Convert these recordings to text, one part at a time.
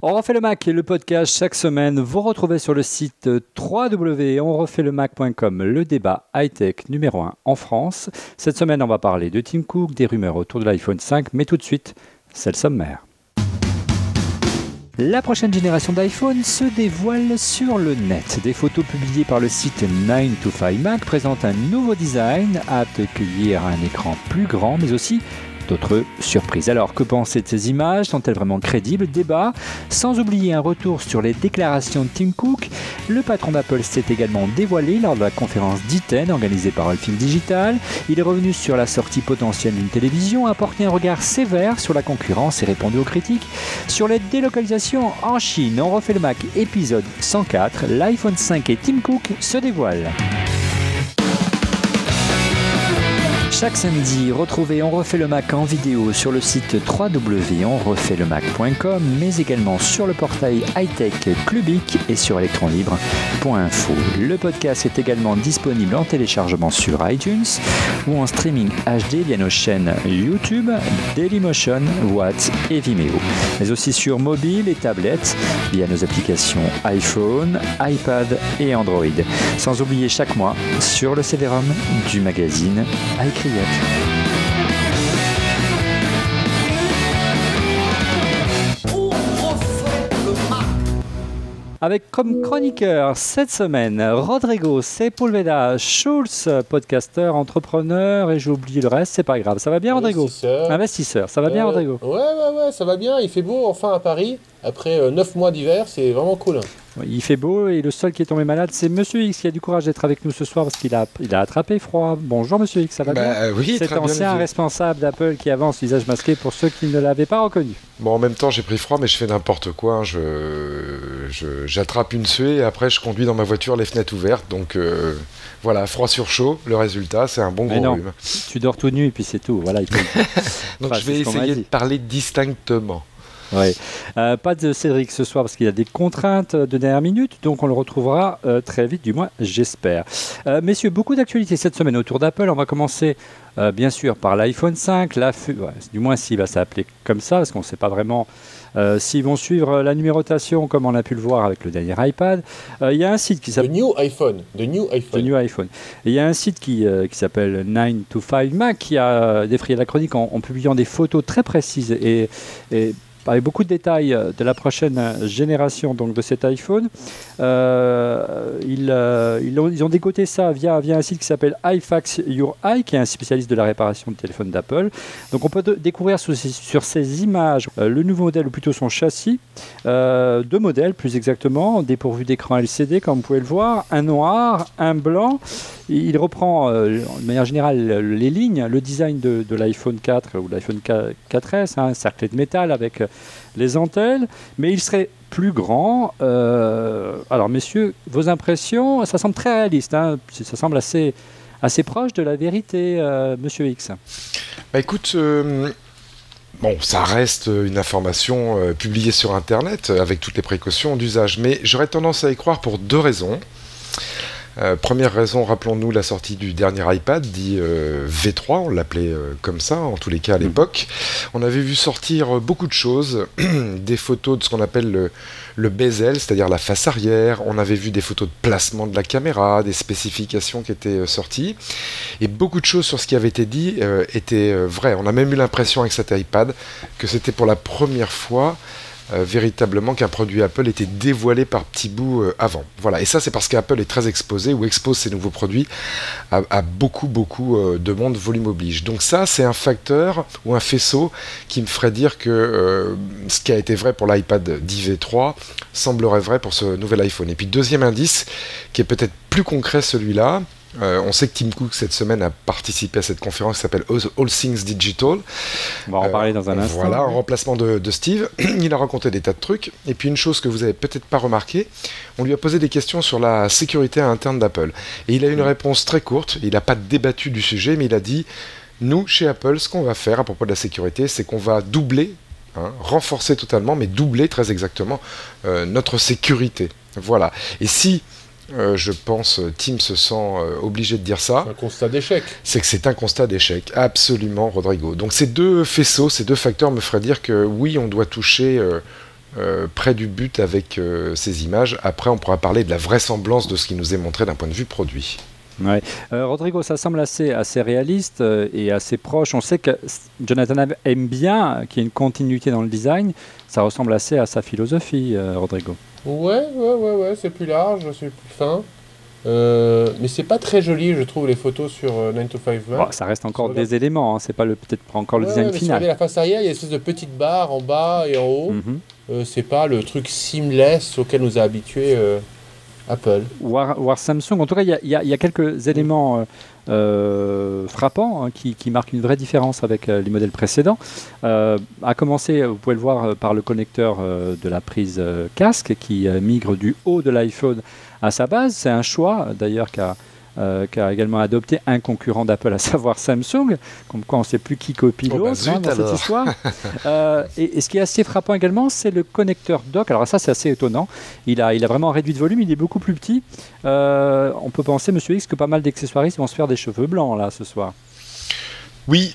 On refait le Mac, le podcast chaque semaine. Vous retrouvez sur le site www.onrefaitlemac.com le débat high-tech numéro 1 en France. Cette semaine, on va parler de Tim Cook, des rumeurs autour de l'iPhone 5, mais tout de suite, c'est le sommaire. La prochaine génération d'iPhone se dévoile sur le net. Des photos publiées par le site 9to5Mac présentent un nouveau design apte à accueillir un écran plus grand, mais aussi d'autres surprises. Alors, que penser de ces images? Sont-elles vraiment crédibles? Débat, sans oublier un retour sur les déclarations de Tim Cook. Le patron d'Apple s'est également dévoilé lors de la conférence d'iTen organisée par Alfim Digital. Il est revenu sur la sortie potentielle d'une télévision, a apporté un regard sévère sur la concurrence et répondu aux critiques. Sur les délocalisations en Chine, on refait le Mac épisode 104. L'iPhone 5 et Tim Cook se dévoilent. Chaque samedi, retrouvez On refait le Mac en vidéo sur le site www.onrefaitlemacom, mais également sur le portail high-tech Clubic et sur electronlibre.info. Le podcast est également disponible en téléchargement sur iTunes ou en streaming HD via nos chaînes YouTube, Dailymotion, Watt et Vimeo, mais aussi sur mobile et tablette via nos applications iPhone, iPad et Android. Sans oublier chaque mois sur le CD-ROM du magazine iCreate. Avec comme chroniqueur cette semaine Rodrigo Sepulveda Schulz, podcasteur, entrepreneur, et j'ai oublié le reste, c'est pas grave. Ça va bien, Rodrigo? Investisseur, ça va bien, Rodrigo? Ouais, ça va bien. Il fait beau enfin à Paris. Après 9 mois d'hiver, c'est vraiment cool. Il fait beau et le seul qui est tombé malade, c'est Monsieur X qui a du courage d'être avec nous ce soir parce qu'il a attrapé froid. Bonjour Monsieur X, ça va bien? Oui, cet ancien responsable d'Apple qui avance visage masqué pour ceux qui ne l'avaient pas reconnu. Bon, en même temps, j'ai pris froid, mais je fais n'importe quoi. J'attrape une suée et après, je conduis dans ma voiture les fenêtres ouvertes. Donc voilà, froid sur chaud. Le résultat, c'est un bon gros rhume. Tu dors tout nu et puis c'est tout. Voilà, donc je vais essayer de parler distinctement. Ouais. Pas de Cédric ce soir parce qu'il a des contraintes de dernière minute, donc on le retrouvera très vite, du moins j'espère. Messieurs, beaucoup d'actualités cette semaine autour d'Apple. On va commencer bien sûr par l'iPhone 5, du moins s'il va s'appeler comme ça, parce qu'on ne sait pas vraiment s'ils vont suivre la numérotation comme on a pu le voir avec le dernier iPad. Il y a un site qui s'appelle... The New iPhone. Et il y a un site qui s'appelle 9to5Mac qui a défrayé la chronique en publiant des photos très précises et avec beaucoup de détails de la prochaine génération donc, de cet iPhone. Ils ont décoté ça via un site qui s'appelle iFax Your Eye, qui est un spécialiste de la réparation de téléphones d'Apple. Donc on peut découvrir sur ces images le nouveau modèle, ou plutôt son châssis. Deux modèles plus exactement, dépourvus d'écran LCD comme vous pouvez le voir, un noir, un blanc. Il reprend de manière générale les lignes, le design de l'iPhone 4 ou l'iPhone 4S, un cerclé de métal avec les antennes, mais il serait plus grand. Alors messieurs, vos impressions, ça semble très réaliste, hein, ça semble assez proche de la vérité, Monsieur X. Écoute, bon, ça reste une information publiée sur Internet avec toutes les précautions d'usage, mais j'aurais tendance à y croire pour deux raisons. Première raison, rappelons-nous la sortie du dernier iPad, dit V3, on l'appelait comme ça, en tous les cas à l'époque. On avait vu sortir beaucoup de choses, des photos de ce qu'on appelle le bezel, c'est-à-dire la face arrière. On avait vu des photos de placement de la caméra, des spécifications qui étaient sorties. Et beaucoup de choses sur ce qui avait été dit étaient vraies. On a même eu l'impression avec cet iPad que c'était pour la première fois véritablement qu'un produit Apple était dévoilé par petits bouts avant. Voilà. Et ça, c'est parce qu'Apple est très exposé ou expose ses nouveaux produits à beaucoup de monde, volume oblige. Donc ça, c'est un facteur ou un faisceau qui me ferait dire que ce qui a été vrai pour l'iPad 10 V3 semblerait vrai pour ce nouvel iPhone. Et puis deuxième indice, qui est peut-être plus concret celui-là, on sait que Tim Cook cette semaine a participé à cette conférence qui s'appelle All Things Digital. On va en parler dans un instant. Voilà, en remplacement de Steve. Il a raconté des tas de trucs. Et puis une chose que vous avez peut-être pas remarqué, on lui a posé des questions sur la sécurité interne d'Apple. Et il a une réponse très courte. Il n'a pas débattu du sujet, mais il a dit nous, chez Apple, ce qu'on va faire à propos de la sécurité, c'est qu'on va doubler, renforcer totalement, mais doubler très exactement notre sécurité. Voilà. Et si je pense, Tim se sent obligé de dire ça. C'est un constat d'échec. C'est que c'est un constat d'échec, absolument, Rodrigo. Donc ces deux faisceaux, ces deux facteurs me feraient dire que oui, on doit toucher près du but avec ces images. Après, on pourra parler de la vraisemblance de ce qui nous est montré d'un point de vue produit. Ouais. Rodrigo, ça semble assez réaliste et assez proche. On sait que Jonathan Ive aime bien qu'il y ait une continuité dans le design. Ça ressemble assez à sa philosophie, Rodrigo. Ouais, c'est plus large, c'est plus fin. Mais c'est pas très joli, je trouve, les photos sur 9 to 5 Mac. Bon, ça reste encore des éléments, hein. C'est pas peut-être pas encore le design mais final. Si la face arrière, il y a une espèce de petite barre en bas et en haut. C'est pas le truc seamless auquel nous a habitués Apple. War Samsung, en tout cas, il y a quelques éléments frappants, hein, qui marquent une vraie différence avec les modèles précédents. À commencer, vous pouvez le voir par le connecteur de la prise casque qui migre du haut de l'iPhone à sa base. C'est un choix d'ailleurs qu'a également adopté un concurrent d'Apple, à savoir Samsung, comme quoi on ne sait plus qui copie l'autre dans cette histoire. Et ce qui est assez frappant également, c'est le connecteur dock. Alors ça, c'est assez étonnant. Il a vraiment réduit de volume, il est beaucoup plus petit. On peut penser, Monsieur X, que pas mal d'accessoiristes vont se faire des cheveux blancs là ce soir. Oui.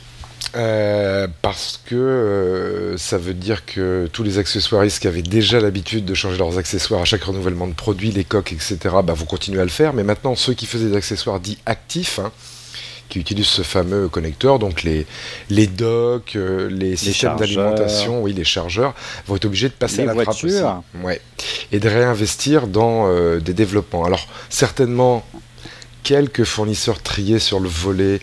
Parce que ça veut dire que tous les accessoiristes qui avaient déjà l'habitude de changer leurs accessoires à chaque renouvellement de produits, les coques, etc., vont continuer à le faire. Mais maintenant, ceux qui faisaient des accessoires dits actifs, hein, qui utilisent ce fameux connecteur, donc les docks, les systèmes d'alimentation, les chargeurs, vont être obligés de passer à la trappe aussi. Ouais. Et de réinvestir dans des développements. Alors, certainement, quelques fournisseurs triés sur le volet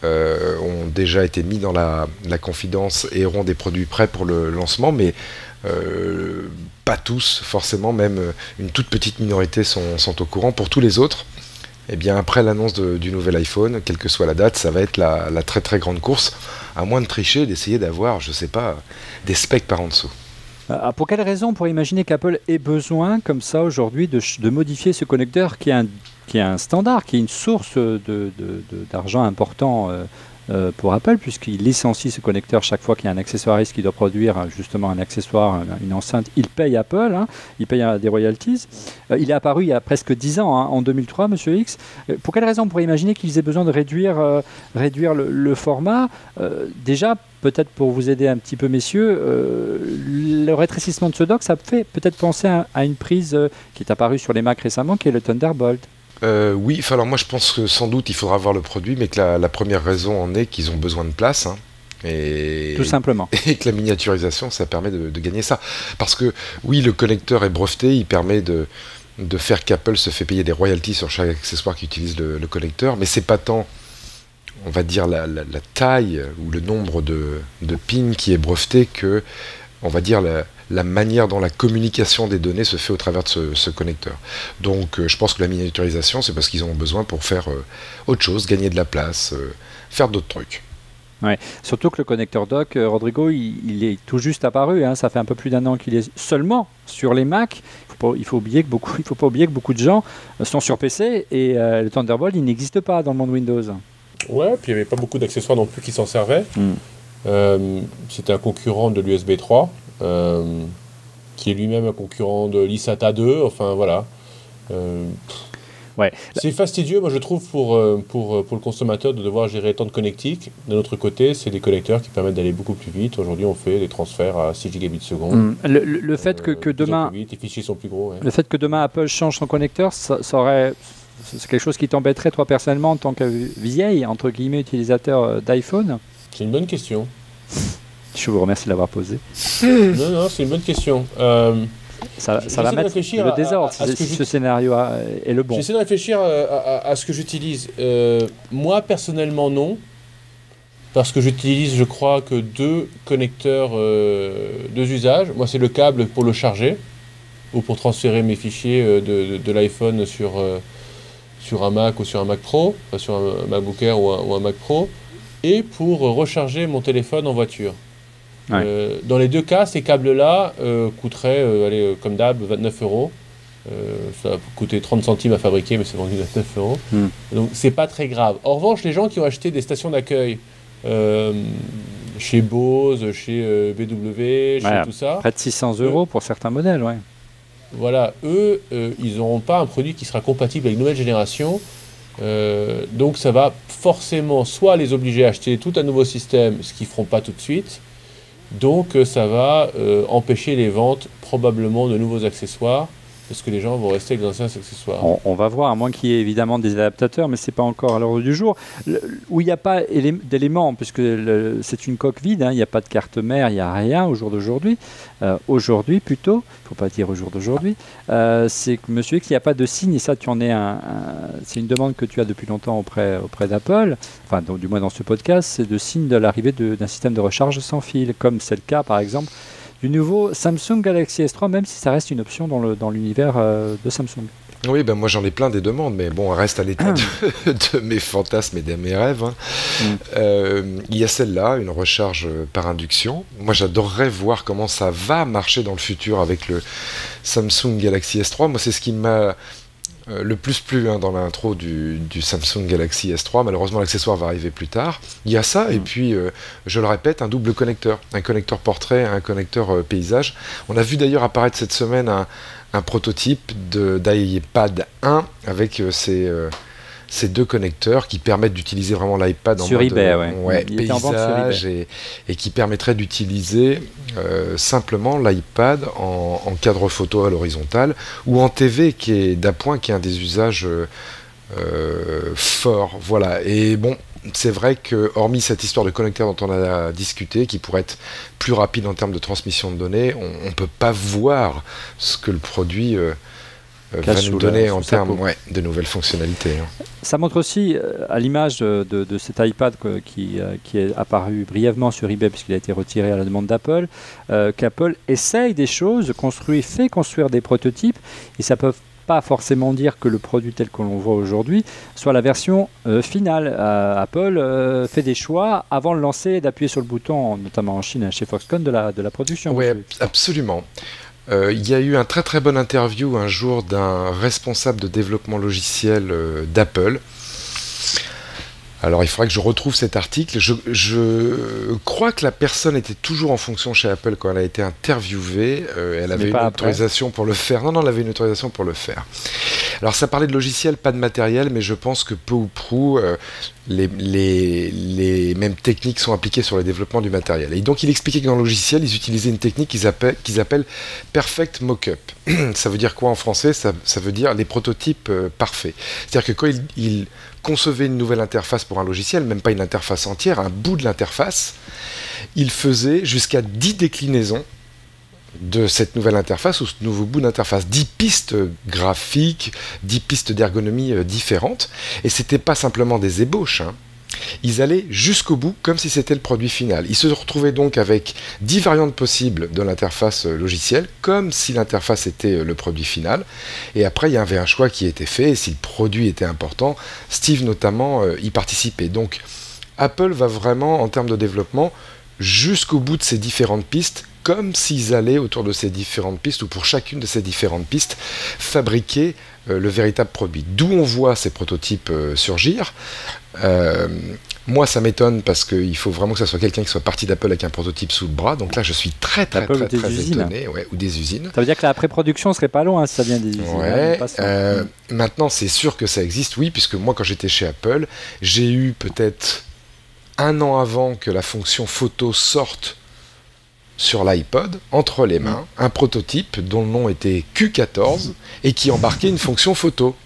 ont déjà été mis dans la confidence et auront des produits prêts pour le lancement, mais pas tous, forcément, même une toute petite minorité sont au courant. Pour tous les autres, eh bien, après l'annonce du nouvel iPhone, quelle que soit la date, ça va être la très très grande course, à moins de tricher, d'essayer d'avoir, je sais pas, des specs par en dessous. Pour quelle raison on pourrait imaginer qu'Apple ait besoin, comme ça, aujourd'hui, de modifier ce connecteur qui est un standard, qui est une source d'argent important pour Apple, puisqu'il licencie ce connecteur chaque fois qu'il y a un accessoiriste qui doit produire justement un accessoire, une enceinte, il paye Apple, hein, il paye des royalties. Il est apparu il y a presque 10 ans, hein, en 2003, Monsieur X. Pour quelle raison on pourrait imaginer qu'ils aient besoin de réduire le format déjà, peut-être pour vous aider un petit peu, messieurs, le rétrécissement de ce dock, ça fait peut-être penser à une prise qui est apparue sur les Mac récemment, qui est le Thunderbolt. Oui, alors moi je pense que sans doute il faudra voir le produit, mais que la première raison en est qu'ils ont besoin de place. Hein, tout simplement. Et que la miniaturisation, ça permet de gagner ça. Parce que oui, le connecteur est breveté, il permet de faire qu'Apple se fait payer des royalties sur chaque accessoire qui utilise le connecteur, mais c'est pas tant, on va dire, la taille ou le nombre de pins qui est breveté que, on va dire, la manière dont la communication des données se fait au travers de ce connecteur. Donc je pense que la miniaturisation, c'est parce qu'ils en ont besoin pour faire autre chose, gagner de la place, faire d'autres trucs. Ouais. Surtout que le connecteur dock, Rodrigo, il est tout juste apparu, hein, ça fait un peu plus d'un an qu'il est seulement sur les Mac. Il faut pas oublier que beaucoup de gens sont sur PC et le Thunderbolt, il n'existe pas dans le monde Windows. Ouais, puis il n'y avait pas beaucoup d'accessoires non plus qui s'en servaient. C'était un concurrent de l'USB 3. Qui est lui-même un concurrent de l'eSATA 2, enfin voilà. C'est fastidieux, moi je trouve, pour le consommateur de devoir gérer tant de connectiques. D'un autre côté, c'est des connecteurs qui permettent d'aller beaucoup plus vite. Aujourd'hui, on fait des transferts à 6 gigabits seconde. Le fait que demain, les fichiers sont plus gros. Ouais. Le fait que demain Apple change son connecteur, c'est quelque chose qui t'embêterait toi personnellement en tant que vieille, entre guillemets, utilisateur d'iPhone? C'est une bonne question. Je vous remercie de l'avoir posé. Non, c'est une bonne question. Ça va mettre le désordre si ce scénario est le bon. J'essaie de réfléchir à ce que j'utilise. Moi, personnellement, non. Parce que j'utilise, je crois, que 2 connecteurs, 2 usages. Moi, c'est le câble pour le charger ou pour transférer mes fichiers de l'iPhone sur un Mac ou sur un Mac Pro, enfin, sur un MacBook Air ou un Mac Pro, et pour recharger mon téléphone en voiture. Ouais. Dans les 2 cas, ces câbles-là coûteraient, comme d'hab, 29 €. Ça va coûter 30 centimes à fabriquer, mais c'est vendu 29 €. Donc, c'est pas très grave. En revanche, les gens qui ont acheté des stations d'accueil chez Bose, chez BW, chez tout ça... Près de 600 € pour certains modèles, ouais. Voilà, eux, ils n'auront pas un produit qui sera compatible avec une nouvelle génération. Donc, ça va forcément soit les obliger à acheter tout un nouveau système, ce qu'ils ne feront pas tout de suite, Donc ça va empêcher les ventes probablement de nouveaux accessoires, parce que les gens vont rester avec les anciens accessoires. On va voir, à moins qu'il y ait évidemment des adaptateurs, mais ce n'est pas encore à l'ordre du jour. Où il n'y a pas d'éléments, puisque c'est une coque vide, il n'y a pas de carte mère, il n'y a rien au jour d'aujourd'hui. Aujourd'hui plutôt, il ne faut pas dire au jour d'aujourd'hui, c'est que monsieur X, il n'y a pas de signe, et ça tu en es c'est une demande que tu as depuis longtemps auprès d'Apple, enfin du moins dans ce podcast, c'est de signe de l'arrivée d'un système de recharge sans fil, comme c'est le cas par exemple du nouveau Samsung Galaxy S3, même si ça reste une option dans l'univers de Samsung. Oui, ben moi j'en ai plein des demandes, mais bon, on reste à l'état de mes fantasmes et de mes rêves. Il y a celle-là, une recharge par induction. Moi j'adorerais voir comment ça va marcher dans le futur avec le Samsung Galaxy S3. Moi c'est ce qui m'a le plus plu dans l'intro du Samsung Galaxy S3. Malheureusement l'accessoire va arriver plus tard. Il y a ça, et puis je le répète, un double connecteur, un connecteur portrait, un connecteur paysage. On a vu d'ailleurs apparaître cette semaine un prototype d'iPad 1 avec ces deux connecteurs qui permettent d'utiliser vraiment l'iPad en mode eBay, paysage et qui permettrait d'utiliser simplement l'iPad en cadre photo à l'horizontale ou en TV qui est d'appoint, qui est un des usages forts. Voilà. Et bon, c'est vrai que hormis cette histoire de connecteur dont on a discuté, qui pourrait être plus rapide en termes de transmission de données, on ne peut pas voir ce que le produit va nous donner en termes de nouvelles fonctionnalités. Ça montre aussi, à l'image de cet iPad qui est apparu brièvement sur eBay puisqu'il a été retiré à la demande d'Apple, qu'Apple essaye des choses, fait construire des prototypes, et ça peut pas forcément dire que le produit tel que l'on voit aujourd'hui soit la version finale. Apple fait des choix avant de lancer, d'appuyer sur le bouton, notamment en Chine, chez Foxconn, de la production. Oui, absolument. Il y a eu un très très bonne interview un jour d'un responsable de développement logiciel d'Apple. Alors il faudrait que je retrouve cet article. Je crois que la personne était toujours en fonction chez Apple quand elle a été interviewée. Elle avait une autorisation pour le faire. Non, elle avait une autorisation pour le faire. Alors ça parlait de logiciel, pas de matériel, mais je pense que peu ou prou, les mêmes techniques sont appliquées sur le développement du matériel. Et donc il expliquait que dans le logiciel, ils utilisaient une technique qu'ils appellent Perfect Mockup. Ça veut dire quoi en français ? Ça veut dire les prototypes parfaits. C'est-à-dire que quand ils concevaient une nouvelle interface pour un logiciel, même pas une interface entière, un bout de l'interface, ils faisaient jusqu'à 10 déclinaisons de cette nouvelle interface ou ce nouveau bout d'interface, 10 pistes graphiques, 10 pistes d'ergonomie différentes, et c'était pas simplement des ébauches, ils allaient jusqu'au bout comme si c'était le produit final. Ils se retrouvaient donc avec 10 variantes possibles de l'interface logicielle, comme si l'interface était le produit final, et après il y avait un choix qui était fait, et si le produit était important, Steve notamment y participait. Donc Apple va vraiment, en termes de développement, jusqu'au bout de ces différentes pistes, comme s'ils allaient autour de ces différentes pistes, ou pour chacune de ces différentes pistes, fabriquer le véritable produit. D'où on voit ces prototypes surgir. Moi, ça m'étonne parce qu'il faut vraiment que ce soit quelqu'un qui soit parti d'Apple avec un prototype sous le bras. Donc là, je suis très étonné. Ou des usines. Ça veut dire que la pré-production serait pas loin si ça vient des usines. Maintenant, c'est sûr que ça existe, oui, puisque moi, quand j'étais chez Apple, j'ai eu peut-être un an avant que la fonction photo sorte sur l'iPod, entre les mains, un prototype dont le nom était Q14 et qui embarquait une fonction photo.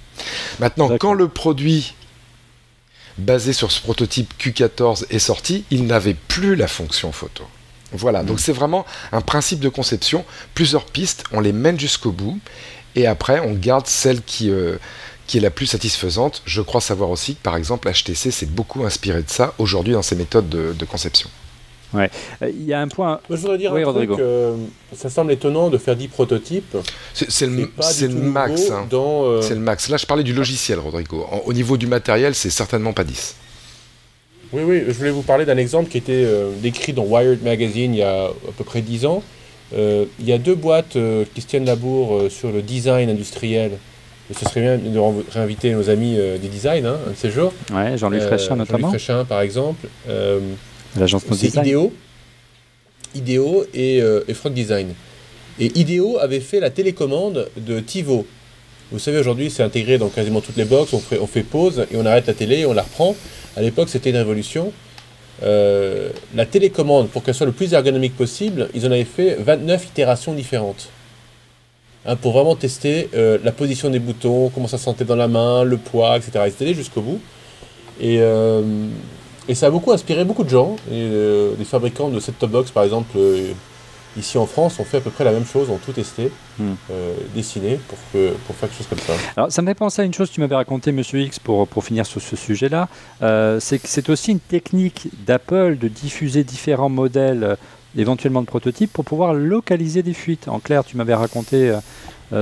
Maintenant, quand le produit basé sur ce prototype Q14 est sorti, il n'avait plus la fonction photo. Voilà, donc c'est vraiment un principe de conception, plusieurs pistes, on les mène jusqu'au bout, et après on garde celle qui est la plus satisfaisante. Je crois savoir aussi que par exemple HTC s'est beaucoup inspiré de ça aujourd'hui dans ses méthodes de conception. Ouais. Il y a un point. Moi, je voudrais dire un truc. Ça semble étonnant de faire 10 prototypes. C'est le max. C'est le max. Là, je parlais du logiciel, Rodrigo. Au niveau du matériel, c'est certainement pas 10. Oui. Je voulais vous parler d'un exemple qui était décrit dans Wired Magazine il y a à peu près 10 ans. Il y a 2 boîtes qui se tiennent la bourre sur le design industriel. Et ce serait bien de réinviter nos amis des design, un de ces jours. Ouais, Jean-Louis Fréchin notamment. Jean-Louis Fréchin, par exemple. L'agence c'est Ideo et Frog Design. Et Ideo avait fait la télécommande de TiVo. Vous savez, aujourd'hui, c'est intégré dans quasiment toutes les box. On fait pause et on arrête la télé et on la reprend. À l'époque, c'était une révolution. la télécommande, pour qu'elle soit le plus ergonomique possible, ils en avaient fait 29 itérations différentes. Hein, pour vraiment tester la position des boutons, comment ça se sentait dans la main, le poids, etc. Ils étaient allés jusqu'au bout. Et ça a beaucoup inspiré beaucoup de gens. Et les fabricants de set-top box, par exemple, ici en France, ont fait à peu près la même chose, ont tout testé, dessiné pour faire quelque chose comme ça. Alors, ça me fait penser à une chose que tu m'avais raconté, Monsieur X, pour finir sur ce sujet-là. C'est que c'est aussi une technique d'Apple de diffuser différents modèles, éventuellement de prototypes, pour pouvoir localiser des fuites. En clair, tu m'avais raconté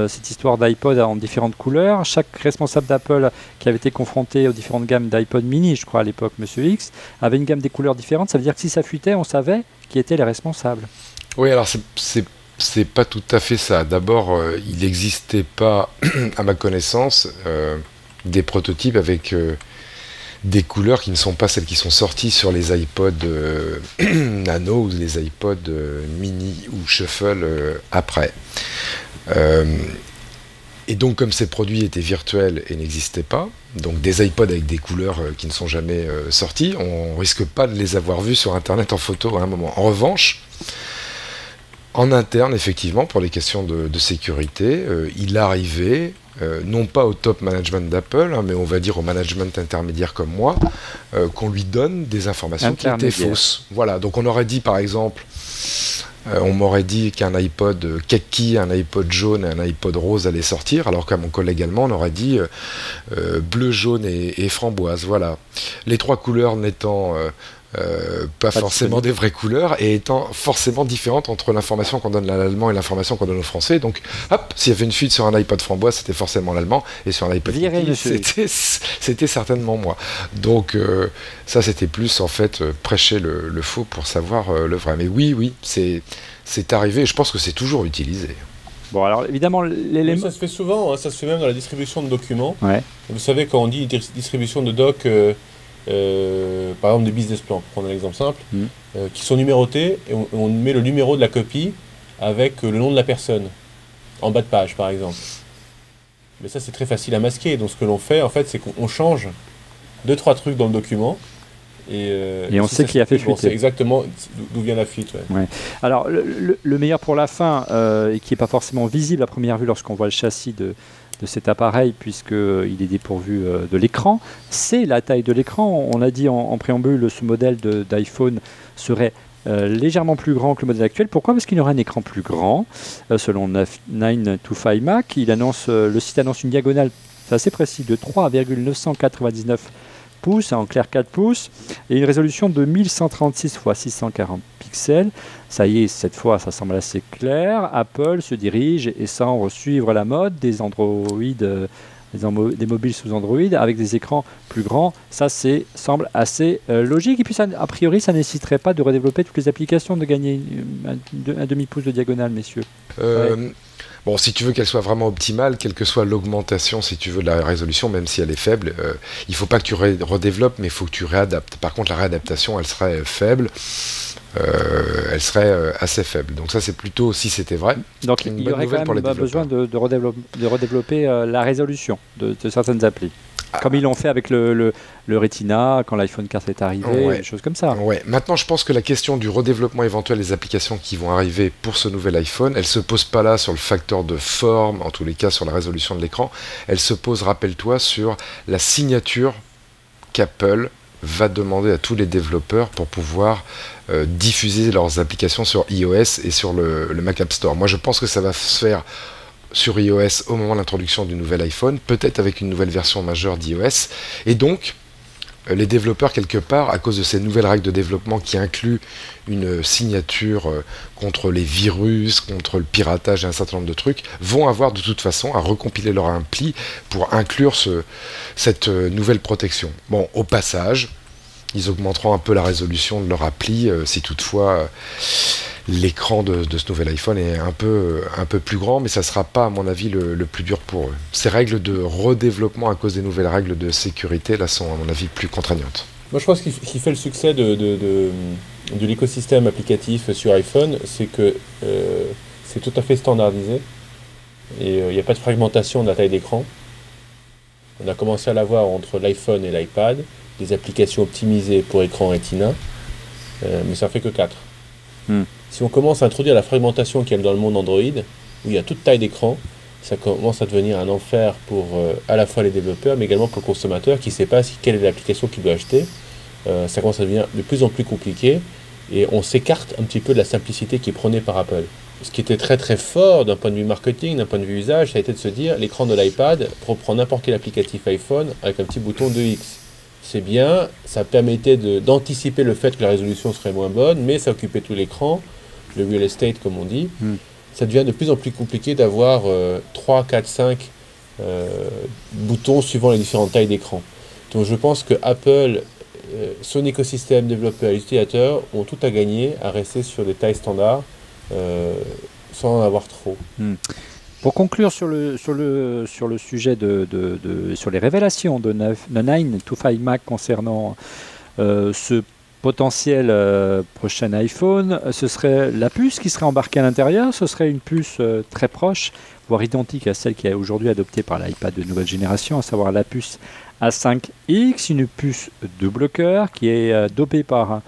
cette histoire d'iPod en différentes couleurs. Chaque responsable d'Apple qui avait été confronté aux différentes gammes d'iPod mini, je crois à l'époque, Monsieur X, avait une gamme des couleurs différentes. Ça veut dire que si ça fuitait, on savait qui étaient les responsables. Oui, alors c'est pas tout à fait ça. D'abord, il n'existait pas, à ma connaissance, des prototypes avec des couleurs qui ne sont pas celles qui sont sorties sur les iPod Nano ou les iPod Mini ou Shuffle après. Et donc, comme ces produits étaient virtuels et n'existaient pas, donc des iPods avec des couleurs qui ne sont jamais sorties, on risque pas de les avoir vus sur Internet en photo à un moment. En revanche, en interne, effectivement, pour les questions de sécurité, il arrivait, non pas au top management d'Apple, hein, mais on va dire au management intermédiaire comme moi, qu'on lui donne des informations qui étaient fausses. Voilà, donc on aurait dit par exemple, on m'aurait dit qu'un iPod kaki, un iPod jaune et un iPod rose allaient sortir, alors qu'à mon collègue allemand, on aurait dit bleu, jaune et framboise. Voilà, les trois couleurs n'étant pas forcément des vraies couleurs et étant forcément différentes entre l'information qu'on donne à l'allemand et l'information qu'on donne au français. Donc, hop, s'il y avait une fuite sur un iPod framboise, c'était forcément l'allemand, et sur un iPod kaki, c'était certainement moi. Donc, ça, c'était plus en fait prêcher le faux pour savoir le vrai. Mais oui, c'est arrivé, et je pense que c'est toujours utilisé. Bon, alors évidemment, ça se fait souvent, hein, ça se fait même dans la distribution de documents. Ouais. Vous savez, quand on dit distribution de doc, par exemple des business plans, pour prendre un exemple simple, qui sont numérotés, et on met le numéro de la copie avec le nom de la personne, en bas de page par exemple. Mais ça c'est très facile à masquer, donc ce que l'on fait en fait c'est qu'on change 2-3 trucs dans le document, et on sait qui a fait fuiter. On sait exactement d'où vient la fuite. Ouais. Ouais. Alors le meilleur pour la fin, et qui n'est pas forcément visible à première vue lorsqu'on voit le châssis de cet appareil, puisqu'il est dépourvu de l'écran, c'est la taille de l'écran. On a dit en préambule, ce modèle d'iPhone serait légèrement plus grand que le modèle actuel. Pourquoi ? Parce qu'il y aura un écran plus grand. Selon 9to5Mac, le site annonce une diagonale, c'est assez précis, de 3,999 pouces, en clair 4 pouces, et une résolution de 1136 x 640 pixels. Ça y est, cette fois, ça semble assez clair. Apple se dirige et semble suivre la mode des des mobiles sous Android avec des écrans plus grands. Ça semble assez logique. Et puis, a priori, ça ne nécessiterait pas de redévelopper toutes les applications, de gagner un demi-pouce de diagonale, messieurs. Bon, si tu veux qu'elle soit vraiment optimale, quelle que soit l'augmentation, si tu veux, de la résolution, même si elle est faible, il ne faut pas que tu redéveloppes, mais il faut que tu réadaptes. Par contre, la réadaptation, elle serait faible. Elle serait assez faible. Donc ça, c'est plutôt, si c'était vrai, donc il y aurait quand même besoin de redévelopper la résolution de certaines applis. Comme ils l'ont fait avec le Retina, quand l'iPhone 4 est arrivé, des choses comme ça. Ouais. Maintenant, je pense que la question du redéveloppement éventuel des applications qui vont arriver pour ce nouvel iPhone, elle ne se pose pas là sur le facteur de forme, en tous les cas sur la résolution de l'écran, elle se pose, rappelle-toi, sur la signature qu'Apple va demander à tous les développeurs pour pouvoir diffuser leurs applications sur iOS et sur le Mac App Store. Moi, je pense que ça va se faire sur iOS au moment de l'introduction du nouvel iPhone, peut-être avec une nouvelle version majeure d'iOS. Et donc, les développeurs, quelque part, à cause de ces nouvelles règles de développement qui incluent une signature contre les virus, contre le piratage et un certain nombre de trucs, vont avoir de toute façon à recompiler leur appli pour inclure cette nouvelle protection. Bon, au passage, ils augmenteront un peu la résolution de leur appli si toutefois l'écran de ce nouvel iPhone est un peu plus grand, mais ça ne sera pas, à mon avis, le plus dur pour eux. Ces règles de redéveloppement à cause des nouvelles règles de sécurité, là, sont, à mon avis, plus contraignantes. Moi, je pense qu'il fait le succès de l'écosystème applicatif sur iPhone, c'est que c'est tout à fait standardisé, et il n'y a pas de fragmentation de la taille d'écran. On a commencé à l'avoir entre l'iPhone et l'iPad, des applications optimisées pour écran Retina, mais ça fait que 4. Hmm. Si on commence à introduire la fragmentation qu'il y a dans le monde Android, où il y a toute taille d'écran, ça commence à devenir un enfer pour à la fois les développeurs, mais également pour le consommateur qui ne sait pas quelle est l'application qu'il doit acheter. Ça commence à devenir de plus en plus compliqué, et on s'écarte un petit peu de la simplicité qui est prônée par Apple. Ce qui était très très fort d'un point de vue marketing, d'un point de vue usage, ça a été de se dire l'écran de l'iPad reprend n'importe quel applicatif iPhone avec un petit bouton 2x. C'est bien, ça permettait d'anticiper le fait que la résolution serait moins bonne, mais ça occupait tout l'écran, le real estate comme on dit. Ça devient de plus en plus compliqué d'avoir 3, 4, 5 boutons suivant les différentes tailles d'écran. Donc je pense que Apple, son écosystème développeur et utilisateurs ont tout à gagner à rester sur des tailles standards sans en avoir trop. Pour conclure sur le sujet sur les révélations de 9to5 Mac concernant ce potentiel prochain iPhone, ce serait la puce qui serait embarquée à l'intérieur, ce serait une puce très proche, voire identique à celle qui est aujourd'hui adoptée par l'iPad de nouvelle génération, à savoir la puce A5X, une puce double cœur qui est dopée par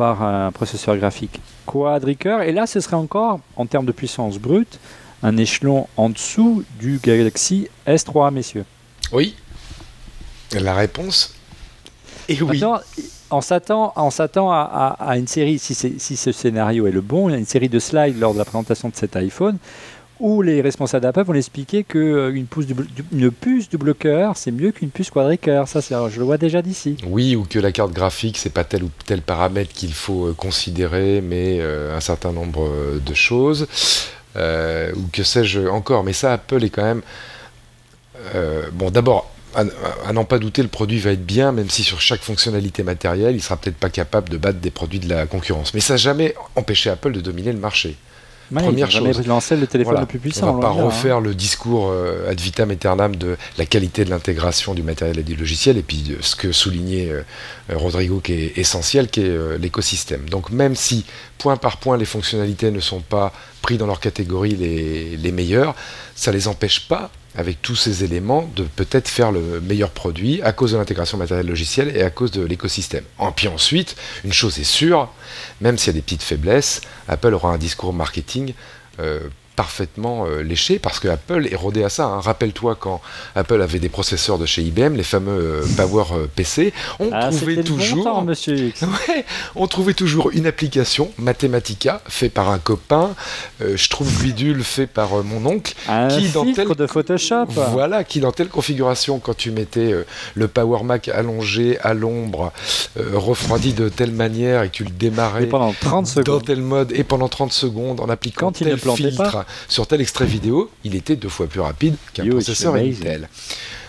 un processeur graphique quadricœur, et là ce serait encore, en termes de puissance brute, un échelon en dessous du Galaxy S3, messieurs. Oui. La réponse est oui. Maintenant, on s'attend à une série, si ce scénario est le bon, il y a une série de slides lors de la présentation de cet iPhone où les responsables d'Apple vont expliquer qu'une puce double cœur, c'est mieux qu'une puce quadricœur. Ça, je le vois déjà d'ici. Oui, ou que la carte graphique, c'est pas tel ou tel paramètre qu'il faut considérer, mais un certain nombre de choses. Ou que sais-je encore. Mais ça, Apple est quand même... bon, d'abord, à n'en pas douter, le produit va être bien, même si sur chaque fonctionnalité matérielle, il sera peut-être pas capable de battre des produits de la concurrence. Mais ça n'a jamais empêché Apple de dominer le marché. Ouais, Première chose. Jamais lancé le téléphone le plus puissant. On ne va pas refaire le discours ad vitam aeternam de la qualité de l'intégration du matériel et du logiciel, et puis ce que soulignait Rodrigo, qui est essentiel, qui est l'écosystème. Donc même si, point par point, les fonctionnalités ne sont pas prises dans leur catégorie les meilleures, ça ne les empêche pas, avec tous ces éléments, de peut-être faire le meilleur produit à cause de l'intégration matérielle-logicielle et à cause de l'écosystème. Et puis ensuite, une chose est sûre, même s'il y a des petites faiblesses, Apple aura un discours marketing parfaitement léché, parce que Apple est rodé à ça. Hein. Rappelle-toi quand Apple avait des processeurs de chez IBM, les fameux Power PC, on trouvait toujours, bon temps, monsieur X. Ouais, on trouvait toujours une application Mathematica fait par un copain, je trouve bidule fait par mon oncle, qui dans de Photoshop. Voilà, qui dans telle configuration, quand tu mettais le Power Mac allongé à l'ombre, refroidi de telle manière, et que tu le démarrais pendant 30 secondes dans tel mode et pendant 30 secondes en appliquant tel filtre sur tel extrait vidéo, il était 2 fois plus rapide qu'un processeur Intel.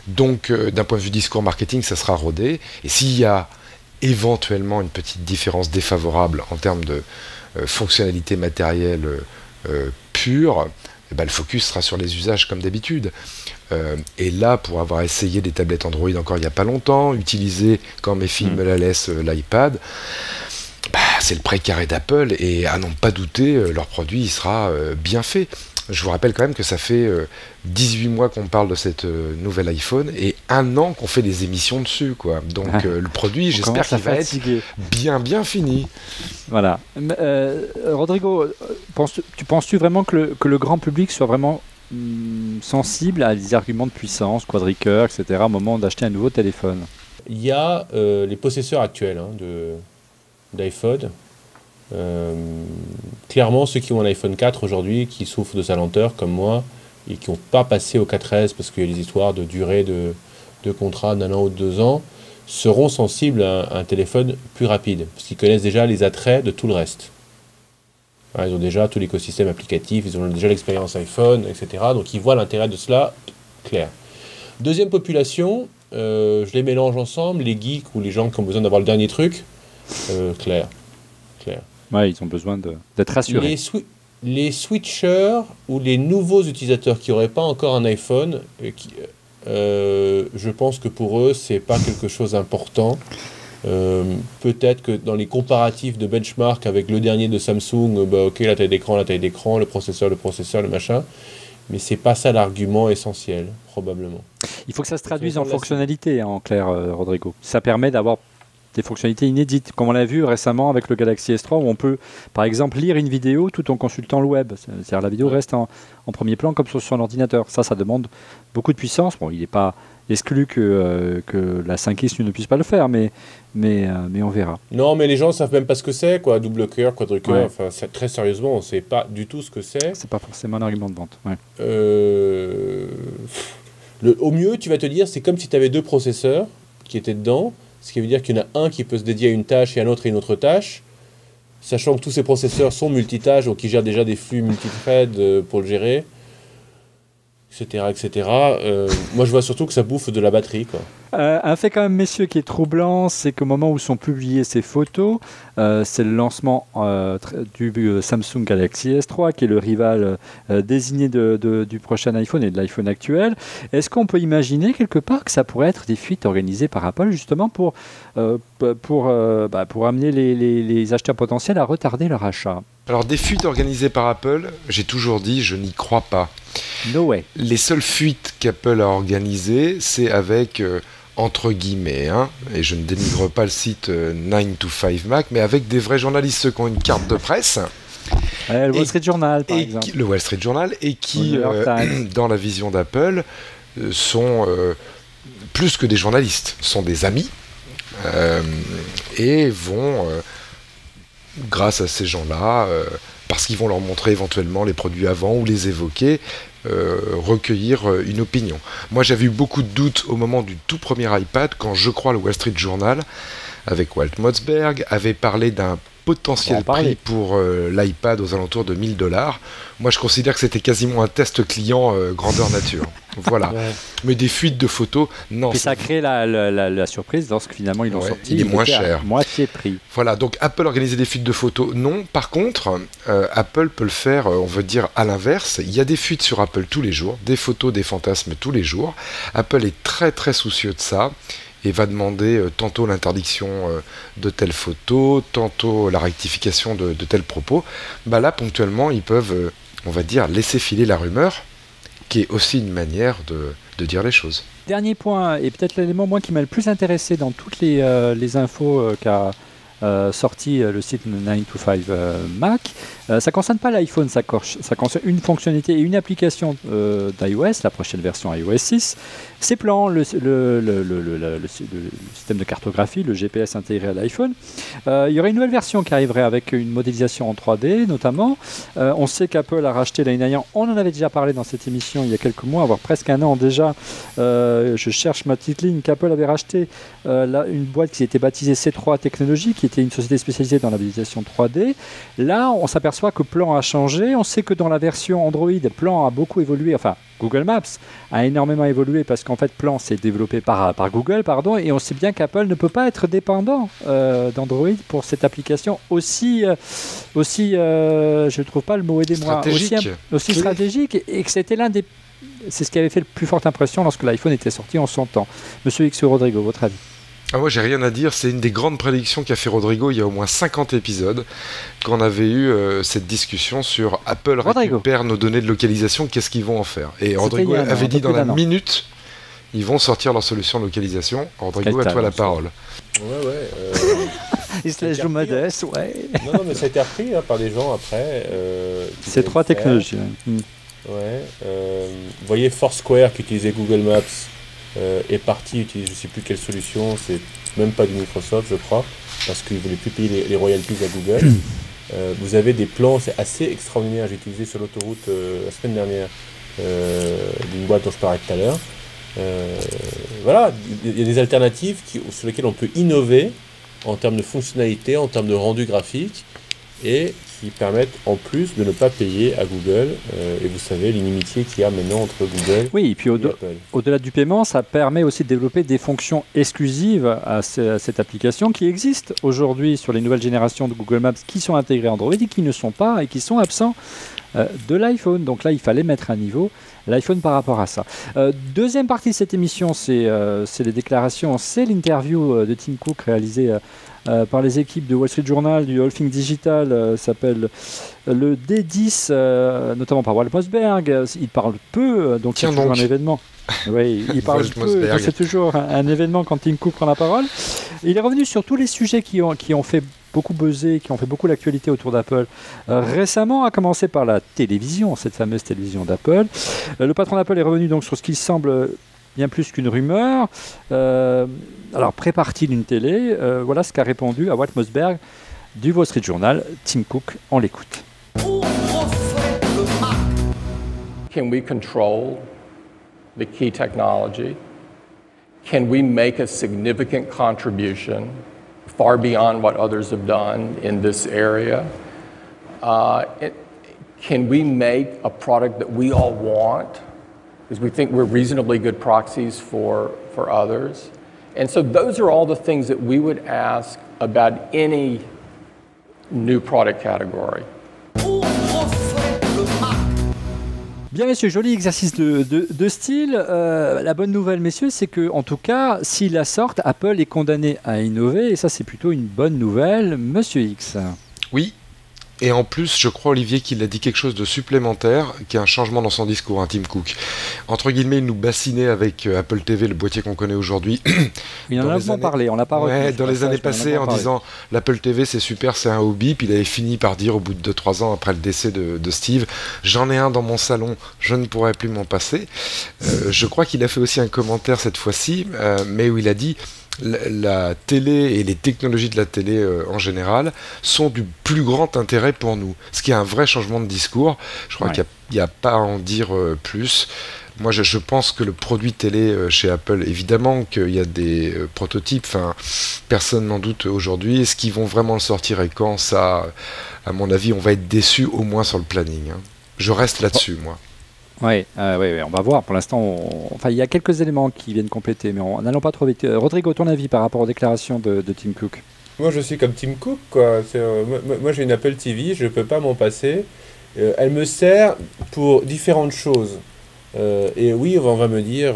Donc d'un point de vue discours marketing, ça sera rodé, et s'il y a éventuellement une petite différence défavorable en termes de fonctionnalité matérielle pure, le focus sera sur les usages comme d'habitude. Et là, pour avoir essayé des tablettes Android encore il n'y a pas longtemps, utilisé quand mes filles me la laissent l'iPad, c'est le précaré d'Apple, et à n'en pas douter, leur produit il sera bien fait. Je vous rappelle quand même que ça fait 18 mois qu'on parle de cette nouvelle iPhone et 1 an qu'on fait des émissions dessus, quoi. Donc le produit, j'espère qu'il va être bien fini. Voilà. Rodrigo, penses-tu vraiment que le grand public soit vraiment sensible à des arguments de puissance, quadricœur, etc. au moment d'acheter un nouveau téléphone? Il y a les possesseurs actuels d'iPhone. Clairement, ceux qui ont un iPhone 4 aujourd'hui, qui souffrent de sa lenteur comme moi, et qui n'ont pas passé au 4S parce qu'il y a des histoires de durée de contrat d'1 an ou de 2 ans, seront sensibles à un téléphone plus rapide, parce qu'ils connaissent déjà les attraits de tout le reste. Ils ont déjà tout l'écosystème applicatif, ils ont déjà l'expérience iPhone, etc. Donc ils voient l'intérêt de cela clair. Deuxième population, je les mélange ensemble, les geeks ou les gens qui ont besoin d'avoir le dernier truc, clair. Ouais, ils ont besoin d'être rassurés. Les switchers ou les nouveaux utilisateurs qui n'auraient pas encore un iPhone, je pense que pour eux, c'est pas quelque chose d'important. Peut-être que dans les comparatifs de benchmark avec le dernier de Samsung, ok, la taille d'écran, le processeur, le machin, mais c'est pas ça l'argument essentiel, probablement. Il faut que ça se traduise en fonctionnalité, en clair, Rodrigo. Ça permet d'avoir des fonctionnalités inédites, comme on l'a vu récemment avec le Galaxy S3, où on peut, par exemple, lire une vidéo tout en consultant le web. C'est-à-dire la vidéo reste en premier plan comme sur son ordinateur. Ça demande beaucoup de puissance. Bon, il n'est pas exclu que la 5X ne puisse pas le faire, mais on verra. Non, mais les gens ne savent même pas ce que c'est, quoi. Double cœur, quadrucœur. Enfin, très sérieusement, on ne sait pas du tout ce que c'est. C'est pas forcément un argument de vente. Ouais. Au mieux, tu vas te dire, c'est comme si tu avais 2 processeurs qui étaient dedans, ce qui veut dire qu'il y en a un qui peut se dédier à une tâche et un autre à une autre tâche, sachant que tous ces processeurs sont multitâches, donc ils gèrent déjà des flux multithread pour le gérer, etc. Moi, je vois surtout que ça bouffe de la batterie, quoi. Un fait quand même, messieurs, qui est troublant, c'est qu'au moment où sont publiées ces photos, c'est le lancement du Samsung Galaxy S3, qui est le rival désigné du prochain iPhone et de l'iPhone actuel. Est-ce qu'on peut imaginer quelque part que ça pourrait être des fuites organisées par Apple, justement pour amener les acheteurs potentiels à retarder leur achat? Alors, des fuites organisées par Apple, j'ai toujours dit, je n'y crois pas. No way. Les seules fuites qu'Apple a organisées, c'est avec, entre guillemets, et je ne dénigre pas le site 9to5Mac, mais avec des vrais journalistes, ceux qui ont une carte de presse. Le Wall Street Journal, par exemple. Le Wall Street Journal, et qui, dans la vision d'Apple, sont plus que des journalistes, sont des amis, et vont... grâce à ces gens-là, parce qu'ils vont leur montrer éventuellement les produits avant ou les évoquer, recueillir une opinion. Moi, j'avais eu beaucoup de doutes au moment du tout premier iPad, quand je crois le Wall Street Journal, avec Walt Mossberg, avait parlé d'un potentiel prix pour l'iPad aux alentours de $1000. Moi, je considère que c'était quasiment un test client grandeur nature. Voilà. Ouais. Mais des fuites de photos, non. Puis ça a créé la surprise lorsque finalement ils l'ont sorti. Il est moins cher. Moitié prix. Voilà, donc Apple organisait des fuites de photos, non. Par contre, Apple peut le faire, on veut dire à l'inverse. Il y a des fuites sur Apple tous les jours, des photos, des fantasmes tous les jours. Apple est très très soucieux de ça et va demander tantôt l'interdiction de telle photo, tantôt la rectification de tels propos. Bah là, ponctuellement, ils peuvent, on va dire, laisser filer la rumeur, qui est aussi une manière de dire les choses. Dernier point, et peut-être l'élément moi qui m'a le plus intéressé dans toutes les infos qu'a sorti le site 9to5Mac, ça ne concerne pas l'iPhone, ça concerne une fonctionnalité et une application d'iOS, la prochaine version iOS 6. Ces plans, le système de cartographie, le GPS intégré à l'iPhone. Il y aurait une nouvelle version qui arriverait avec une modélisation en 3D notamment. On sait qu'Apple a racheté l'année dernière, on en avait déjà parlé dans cette émission il y a quelques mois, voire presque un an déjà. Je cherche ma petite ligne, qu'Apple avait racheté une boîte qui s'était baptisée C3 Technologies, qui était une société spécialisée dans la modélisation 3D. Là, on s'aperçoit que Plan a changé. On sait que dans la version Android, Plan a beaucoup évolué. Enfin, Google Maps a énormément évolué parce qu'en fait, Plan s'est développé par Google, et on sait bien qu'Apple ne peut pas être dépendant d'Android pour cette application aussi je ne trouve pas le mot, aidez-moi, aussi stratégique, et que c'était c'est ce qui avait fait le plus forte impression lorsque l'iPhone était sorti en son temps. Monsieur X Rodrigo, votre avis? Moi, j'ai rien à dire. C'est une des grandes prédictions qu'a fait Rodrigo il y a au moins 50 épisodes, quand on avait eu cette discussion sur Apple récupère nos données de localisation, qu'est-ce qu'ils vont en faire? Et Rodrigo avait dit dans la minute, ils vont sortir leur solution de localisation. Rodrigo, à toi la parole. Il se laisse jouer modeste, Non, mais ça a été repris par des gens après. C'est 3 technologies. Vous voyez Foursquare qui utilisait Google Maps est parti utiliser je ne sais plus quelle solution, c'est même pas du Microsoft je crois, parce qu'ils ne voulaient plus payer les royalties à Google. Vous avez des plans, c'est assez extraordinaire, j'ai utilisé sur l'autoroute la semaine dernière d'une boîte dont je parlais tout à l'heure. Voilà, il y a des alternatives sur lesquelles on peut innover en termes de fonctionnalité, en termes de rendu graphique, et qui permettent en plus de ne pas payer à Google. Et vous savez l'inimitié qu'il y a maintenant entre Google et puis au-delà du paiement, ça permet aussi de développer des fonctions exclusives à cette application qui existe aujourd'hui sur les nouvelles générations de Google Maps qui sont intégrées à Android et qui ne sont pas et qui sont absents de l'iPhone. Donc là, il fallait mettre à niveau l'iPhone par rapport à ça. Deuxième partie de cette émission, c'est les déclarations, c'est l'interview de Tim Cook réalisée par les équipes de Wall Street Journal, du All Things Digital, s'appelle le D10, notamment par Walt Mossberg. Il parle peu, donc c'est toujours un événement. Oui, il parle Walt peu, Mossberg. donc c'est toujours un événement quand Tim Cook prend la parole. Il est revenu sur tous les sujets qui ont fait beaucoup buzzer, qui ont fait beaucoup l'actualité autour d'Apple. Récemment, à commencer par la télévision, cette fameuse télévision d'Apple. Le patron d'Apple est revenu donc sur ce qu'il semble bien plus qu'une rumeur. Alors, prépare-t-il une télé Voilà ce qu'a répondu à Walt Mossberg du Wall Street Journal, Tim Cook. On l'écoute. Can we control the key technology? Can we make a significant contribution far beyond what others have done in this area? Can we make a product that we all want? Because we think we're reasonably good proxies for others. And so those are all the things that we would ask about any new product category. Bien, messieurs, joli exercice de style. La bonne nouvelle, messieurs, c'est que, en tout cas, s'ils la sortent, Apple est condamné à innover, et ça, c'est plutôt une bonne nouvelle. Monsieur X. Oui. Et en plus, je crois, Olivier, qu'il a dit quelque chose de supplémentaire, qui est un changement dans son discours, Tim Cook. Entre guillemets, il nous bassinait avec Apple TV, le boîtier qu'on connaît aujourd'hui. Il en a vraiment parlé, on l'a pas retenu. Dans les années passées, en disant l'Apple TV, c'est super, c'est un hobby. Puis il avait fini par dire, au bout de 2-3 ans, après le décès de Steve, j'en ai un dans mon salon, je ne pourrais plus m'en passer. Je crois qu'il a fait aussi un commentaire cette fois-ci, mais où il a dit... La télé et les technologies de la télé en général sont du plus grand intérêt pour nous. Ce qui est un vrai changement de discours. Je crois qu'il n'y a pas à en dire plus. Moi, je pense que le produit télé chez Apple, évidemment qu'il y a des prototypes, personne n'en doute aujourd'hui. Est-ce qu'ils vont vraiment le sortir et quand? Ça, à mon avis, on va être déçus au moins sur le planning. Je reste là-dessus, moi. Oui, on va voir. Pour l'instant, il y a quelques éléments qui viennent compléter, mais n'allons pas trop vite. Rodrigo, ton avis par rapport aux déclarations de Tim Cook? Moi, je suis comme Tim Cook, quoi. Moi, j'ai une Apple TV, je ne peux pas m'en passer. Elle me sert pour différentes choses. Et oui, on va me dire,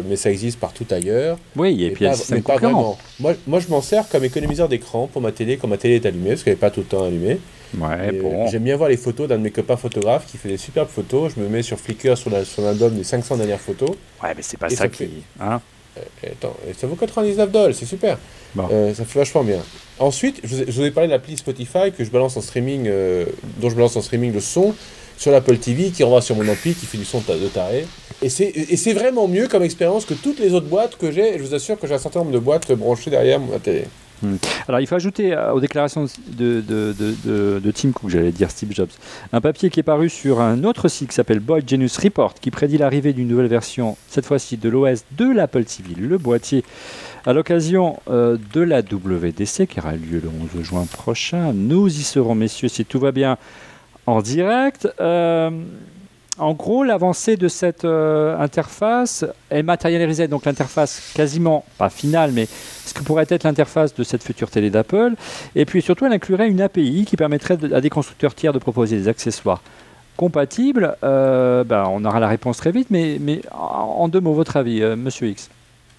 mais ça existe partout ailleurs. Oui, et puis mais pas vraiment. Moi, je m'en sers comme économiseur d'écran pour ma télé, quand ma télé est allumée, parce qu'elle n'est pas tout le temps allumée. Ouais, bon. J'aime bien voir les photos d'un de mes copains photographes qui fait des superbes photos. Je me mets sur Flickr sur l'album des 500 dernières photos. Ouais, mais c'est pas et ça qui... Hein attends, ça vaut $99, c'est super. Bon. Ça fait vachement bien. Ensuite, je vous ai parlé de l'appli Spotify que je balance en streaming, dont je balance en streaming le son sur l'Apple TV qui renvoie sur mon ampli qui fait du son de taré. Et c'est vraiment mieux comme expérience que toutes les autres boîtes que j'ai. Je vous assure que j'ai un certain nombre de boîtes branchées derrière ma télé. Alors il faut ajouter aux déclarations de Tim Cook, j'allais dire Steve Jobs, un papier qui est paru sur un autre site qui s'appelle Boyd Genius Report, qui prédit l'arrivée d'une nouvelle version, cette fois-ci de l'OS de l'Apple TV, le boîtier, à l'occasion de la WWDC qui aura lieu le 11 juin prochain. Nous y serons, messieurs, si tout va bien, en direct. En gros, l'avancée de cette interface est matérialisée, donc l'interface quasiment, pas finale, mais ce que pourrait être l'interface de cette future télé d'Apple. Et puis surtout, elle inclurait une API qui permettrait à des constructeurs tiers de proposer des accessoires compatibles. On aura la réponse très vite, mais en deux mots, votre avis, Monsieur X?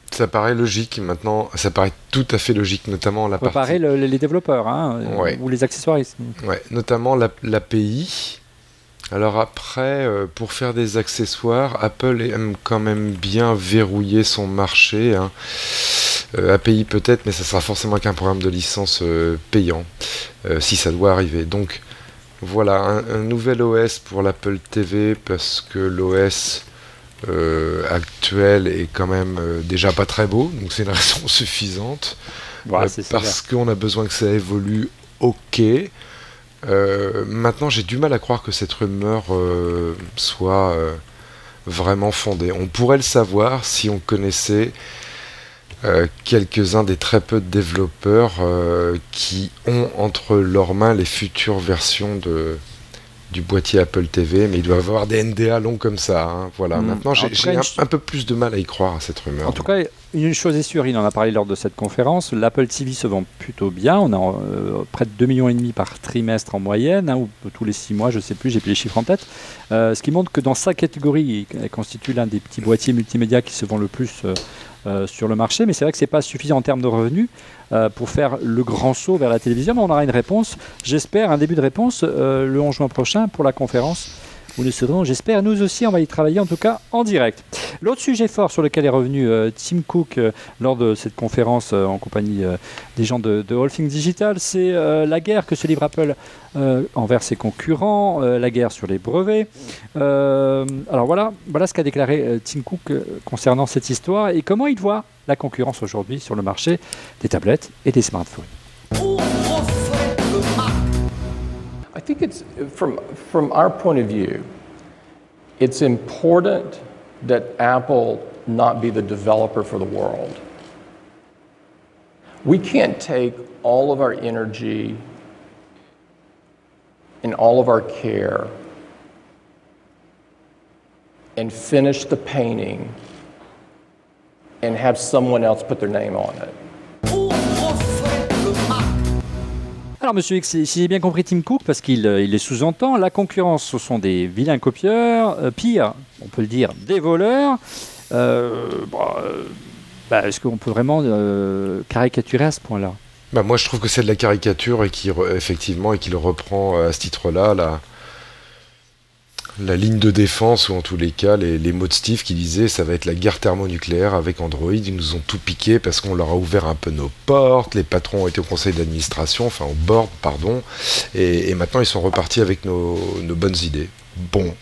Ça paraît logique maintenant, ça paraît tout à fait logique, notamment la partie... Préparer les développeurs ou les accessoiristes. Ouais, notamment l'API. Alors après, pour faire des accessoires, Apple aime quand même bien verrouiller son marché. API peut-être, mais ça sera forcément qu'un programme de licence payant, si ça doit arriver. Donc voilà, un nouvel OS pour l'Apple TV, parce que l'OS actuel est quand même déjà pas très beau, donc c'est une raison suffisante. Ouais, parce qu'on a besoin que ça évolue, ok. Maintenant, j'ai du mal à croire que cette rumeur soit vraiment fondée. On pourrait le savoir si on connaissait quelques-uns des très peu de développeurs qui ont entre leurs mains les futures versions du boîtier Apple TV, mais il doit y avoir des NDA longs comme ça. Voilà. Maintenant, j'ai un peu plus de mal à y croire à cette rumeur. En tout cas, une chose est sûre, il en a parlé lors de cette conférence, l'Apple TV se vend plutôt bien. On a près de 2,5 millions par trimestre en moyenne, ou tous les 6 mois, je ne sais plus, j'ai plus les chiffres en tête. Ce qui montre que dans sa catégorie, elle constitue l'un des petits boîtiers multimédia qui se vend le plus sur le marché, mais c'est vrai que ce n'est pas suffisant en termes de revenus pour faire le grand saut vers la télévision, mais on aura une réponse, j'espère, un début de réponse le 11 juin prochain pour la conférence où nous serons, j'espère, nous aussi, on va y travailler en tout cas en direct. L'autre sujet fort sur lequel est revenu Tim Cook lors de cette conférence en compagnie des gens de All Things Digital, c'est la guerre que se livre Apple envers ses concurrents, la guerre sur les brevets. Alors voilà ce qu'a déclaré Tim Cook concernant cette histoire et comment il voit la concurrence aujourd'hui sur le marché des tablettes et des smartphones. I think it's, from our point of view, it's important that Apple not be the developer for the world. We can't take all of our energy and all of our care and finish the painting and have someone else put their name on it. Alors, monsieur X, si j'ai bien compris Tim Cook, parce qu'il les sous-entend, la concurrence, ce sont des vilains copieurs, pire, on peut le dire, des voleurs. Est-ce qu'on peut vraiment caricaturer à ce point-là ? Moi, je trouve que c'est de la caricature et qu'il reprend à ce titre-là la ligne de défense, ou en tous les cas les mots de Steve qui disaient ça va être la guerre thermonucléaire avec Android, ils nous ont tout piqué parce qu'on leur a ouvert un peu nos portes, les patrons ont été au conseil d'administration, enfin au board, pardon, et maintenant ils sont repartis avec nos bonnes idées. Bon,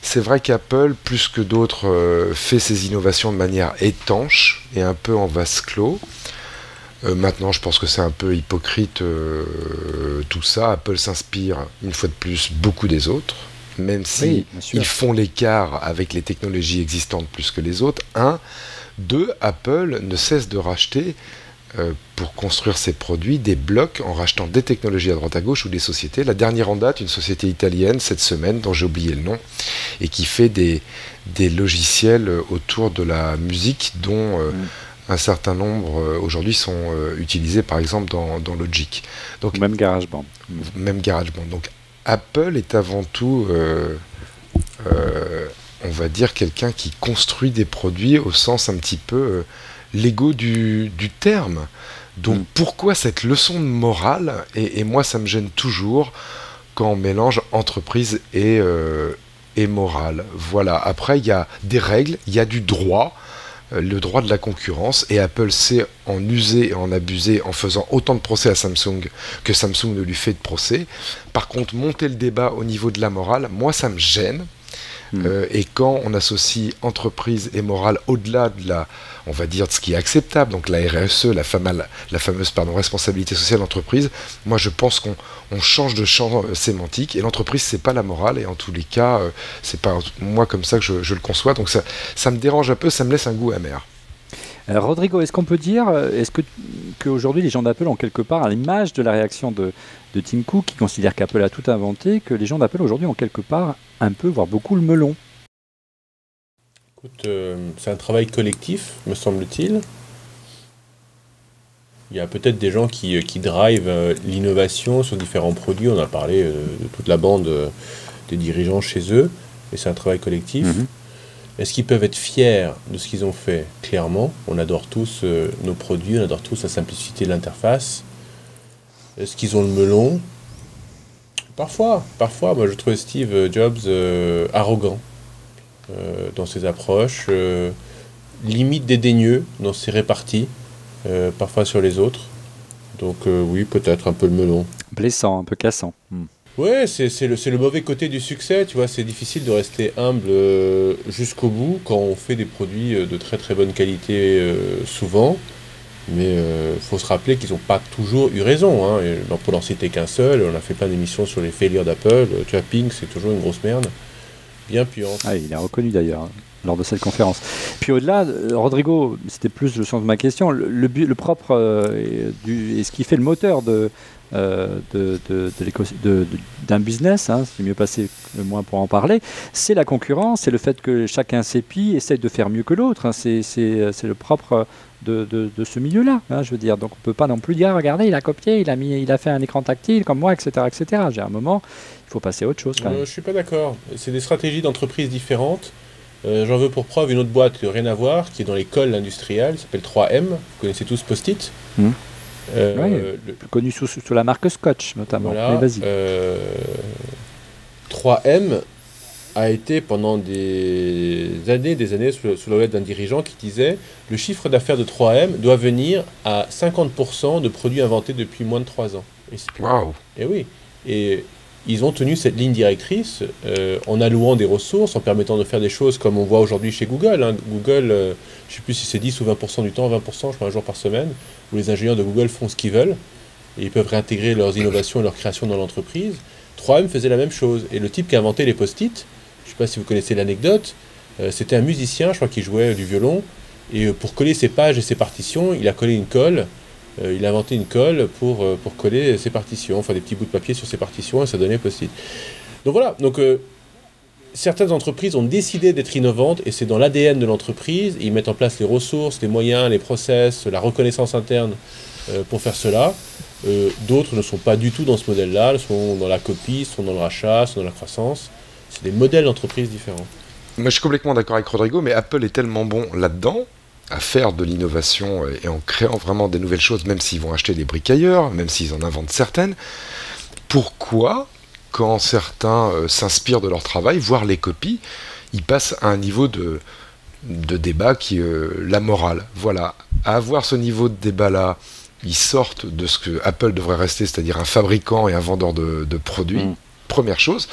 c'est vrai qu'Apple, plus que d'autres, fait ses innovations de manière étanche et un peu en vase clos. Maintenant, je pense que c'est un peu hypocrite tout ça. Apple s'inspire, une fois de plus, beaucoup des autres, même si ils font l'écart avec les technologies existantes plus que les autres. 1. 2. Apple ne cesse de racheter, pour construire ses produits, des blocs en rachetant des technologies à droite à gauche ou des sociétés. La dernière en date, une société italienne, cette semaine, dont j'ai oublié le nom, et qui fait des logiciels autour de la musique dont... un certain nombre aujourd'hui sont utilisés par exemple dans Logic. Donc, même GarageBand. Même GarageBand. Donc Apple est avant tout, on va dire, quelqu'un qui construit des produits au sens un petit peu Lego du terme. Donc pourquoi cette leçon de morale, et moi ça me gêne toujours quand on mélange entreprise et morale. Voilà. Après il y a des règles, il y a du droit, le droit de la concurrence, et Apple sait en user et en abuser en faisant autant de procès à Samsung que Samsung ne lui fait de procès. Par contre, monter le débat au niveau de la morale, moi ça me gêne. Et quand on associe entreprise et morale au-delà de on va dire, de ce qui est acceptable, donc la RSE, la fameuse responsabilité sociale d'entreprise, moi je pense qu'on change de champ sémantique, et l'entreprise c'est pas la morale, et en tous les cas c'est pas moi comme ça que je le conçois, donc ça me dérange un peu, ça me laisse un goût amer. Rodrigo, est-ce qu'on peut dire, qu'aujourd'hui les gens d'Apple ont quelque part, à l'image de la réaction de Tim Cook qui considère qu'Apple a tout inventé, que les gens d'Apple aujourd'hui ont quelque part un peu, voire beaucoup, le melon? Écoute, c'est un travail collectif, me semble-t-il. Il y a peut-être des gens qui drivent l'innovation sur différents produits. On a parlé de toute la bande des dirigeants chez eux, et c'est un travail collectif. Est-ce qu'ils peuvent être fiers de ce qu'ils ont fait? Clairement, on adore tous nos produits, on adore tous la simplicité de l'interface. Est-ce qu'ils ont le melon? Parfois, moi je trouve Steve Jobs arrogant dans ses approches, limite dédaigneux dans ses réparties, parfois sur les autres. Donc oui, peut-être un peu le melon. Blessant, un peu cassant. Ouais, c'est le mauvais côté du succès, tu vois, c'est difficile de rester humble jusqu'au bout quand on fait des produits de très très bonne qualité souvent, mais faut se rappeler qu'ils n'ont pas toujours eu raison, hein. Et pour n'en citer qu'un seul, on a fait plein d'émissions sur les failures d'Apple, tu vois, Ping, c'est toujours une grosse merde, bien puante. Ah, il est reconnu d'ailleurs lors de cette conférence. Puis au-delà, Rodrigo, c'était plus le sens de ma question, le propre et ce qui fait le moteur d'un business, hein, c'est mieux passé le moins pour en parler, c'est la concurrence, c'est le fait que chacun s'épie, essaye de faire mieux que l'autre, hein, c'est le propre de ce milieu-là, hein, je veux dire. Donc on ne peut pas non plus dire, regardez, il a copié, il a fait un écran tactile comme moi, etc. etc. J'ai un moment, il faut passer à autre chose quand même. Je suis pas d'accord, c'est des stratégies d'entreprise différentes. J'en veux pour preuve une autre boîte, rien à voir, qui est dans l'école industrielle, qui s'appelle 3M, vous connaissez tous Post-it. Plus connu sous la marque Scotch notamment. Voilà, vas-y. 3M a été pendant des années sous la houlette d'un dirigeant qui disait le chiffre d'affaires de 3M doit venir à 50% de produits inventés depuis moins de 3 ans. Waouh! Et oui. Et ils ont tenu cette ligne directrice en allouant des ressources, en permettant de faire des choses comme on voit aujourd'hui chez Google. Hein. Google, je ne sais plus si c'est 10 ou 20% du temps, 20%, je crois, un jour par semaine, où les ingénieurs de Google font ce qu'ils veulent et ils peuvent réintégrer leurs innovations et leurs créations dans l'entreprise. 3M faisait la même chose. Et le type qui a inventé les post-it, je ne sais pas si vous connaissez l'anecdote, c'était un musicien, je crois, qui jouait du violon. Et pour coller ses pages et ses partitions, il a collé une colle. Il a inventé une colle pour coller ses partitions, enfin des petits bouts de papier sur ses partitions, et ça donnait post-it. Donc voilà, certaines entreprises ont décidé d'être innovantes, et c'est dans l'ADN de l'entreprise. Ils mettent en place les ressources, les moyens, les process, la reconnaissance interne pour faire cela. D'autres ne sont pas du tout dans ce modèle-là, sont dans la copie, sont dans le rachat, sont dans la croissance. C'est des modèles d'entreprise différents. Moi, je suis complètement d'accord avec Rodrigo, mais Apple est tellement bon là-dedans, à faire de l'innovation et en créant vraiment des nouvelles choses, même s'ils vont acheter des briques ailleurs, même s'ils en inventent certaines. Pourquoi, quand certains s'inspirent de leur travail, voire les copient, ils passent à un niveau de débat qui est la morale? Voilà, à avoir ce niveau de débat-là, ils sortent de ce que Apple devrait rester, c'est-à-dire un fabricant et un vendeur de produits, première chose.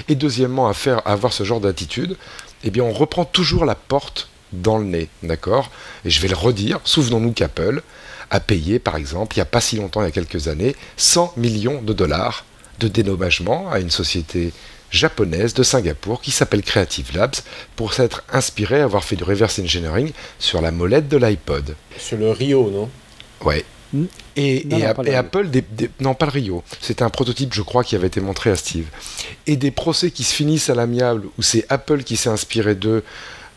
Et deuxièmement, à avoir ce genre d'attitude, eh bien on reprend toujours la porte dans le nez, d'accord? Et je vais le redire, souvenons-nous qu'Apple a payé, par exemple, il n'y a pas si longtemps, il y a quelques années, 100 millions de dollars de dédommagement à une société japonaise de Singapour qui s'appelle Creative Labs pour s'être inspiré, avoir fait du reverse engineering sur la molette de l'iPod. Sur le Rio, non? Ouais. Et Apple, non pas le Rio, c'était un prototype je crois qui avait été montré à Steve. Et des procès qui se finissent à l'amiable où c'est Apple qui s'est inspiré d'eux,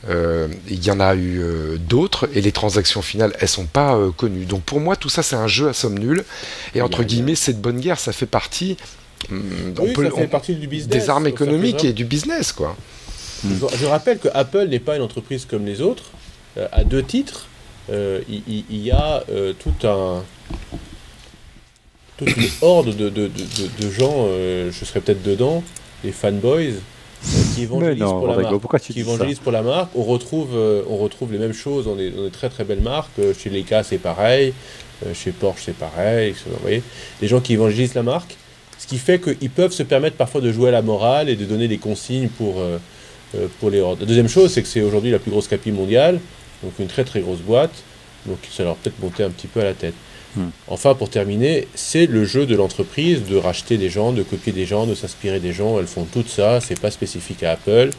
il y en a eu d'autres et les transactions finales elles sont pas connues. Donc pour moi tout ça c'est un jeu à somme nulle et entre guillemets cette bonne guerre ça fait partie, ça fait partie du business, des armes économiques et du business quoi. Je rappelle que Apple n'est pas une entreprise comme les autres à deux titres. Il y a toute une horde de gens, je serais peut-être dedans, des fanboys, qui évangélisent pour la marque. Pour la marque. On retrouve les mêmes choses dans des très très belles marques. Chez Leica c'est pareil, chez Porsche c'est pareil. Vous voyez, des gens qui évangélisent la marque, ce qui fait qu'ils peuvent se permettre parfois de jouer à la morale et de donner des consignes pour les hordes. La deuxième chose, c'est que c'est aujourd'hui la plus grosse capi mondiale. Donc une très très grosse boîte, donc ça leur peut-être monter un petit peu à la tête. Enfin, pour terminer, c'est le jeu de l'entreprise de racheter des gens, de copier des gens, de s'inspirer des gens. Elles font tout ça, c'est pas spécifique à Apple.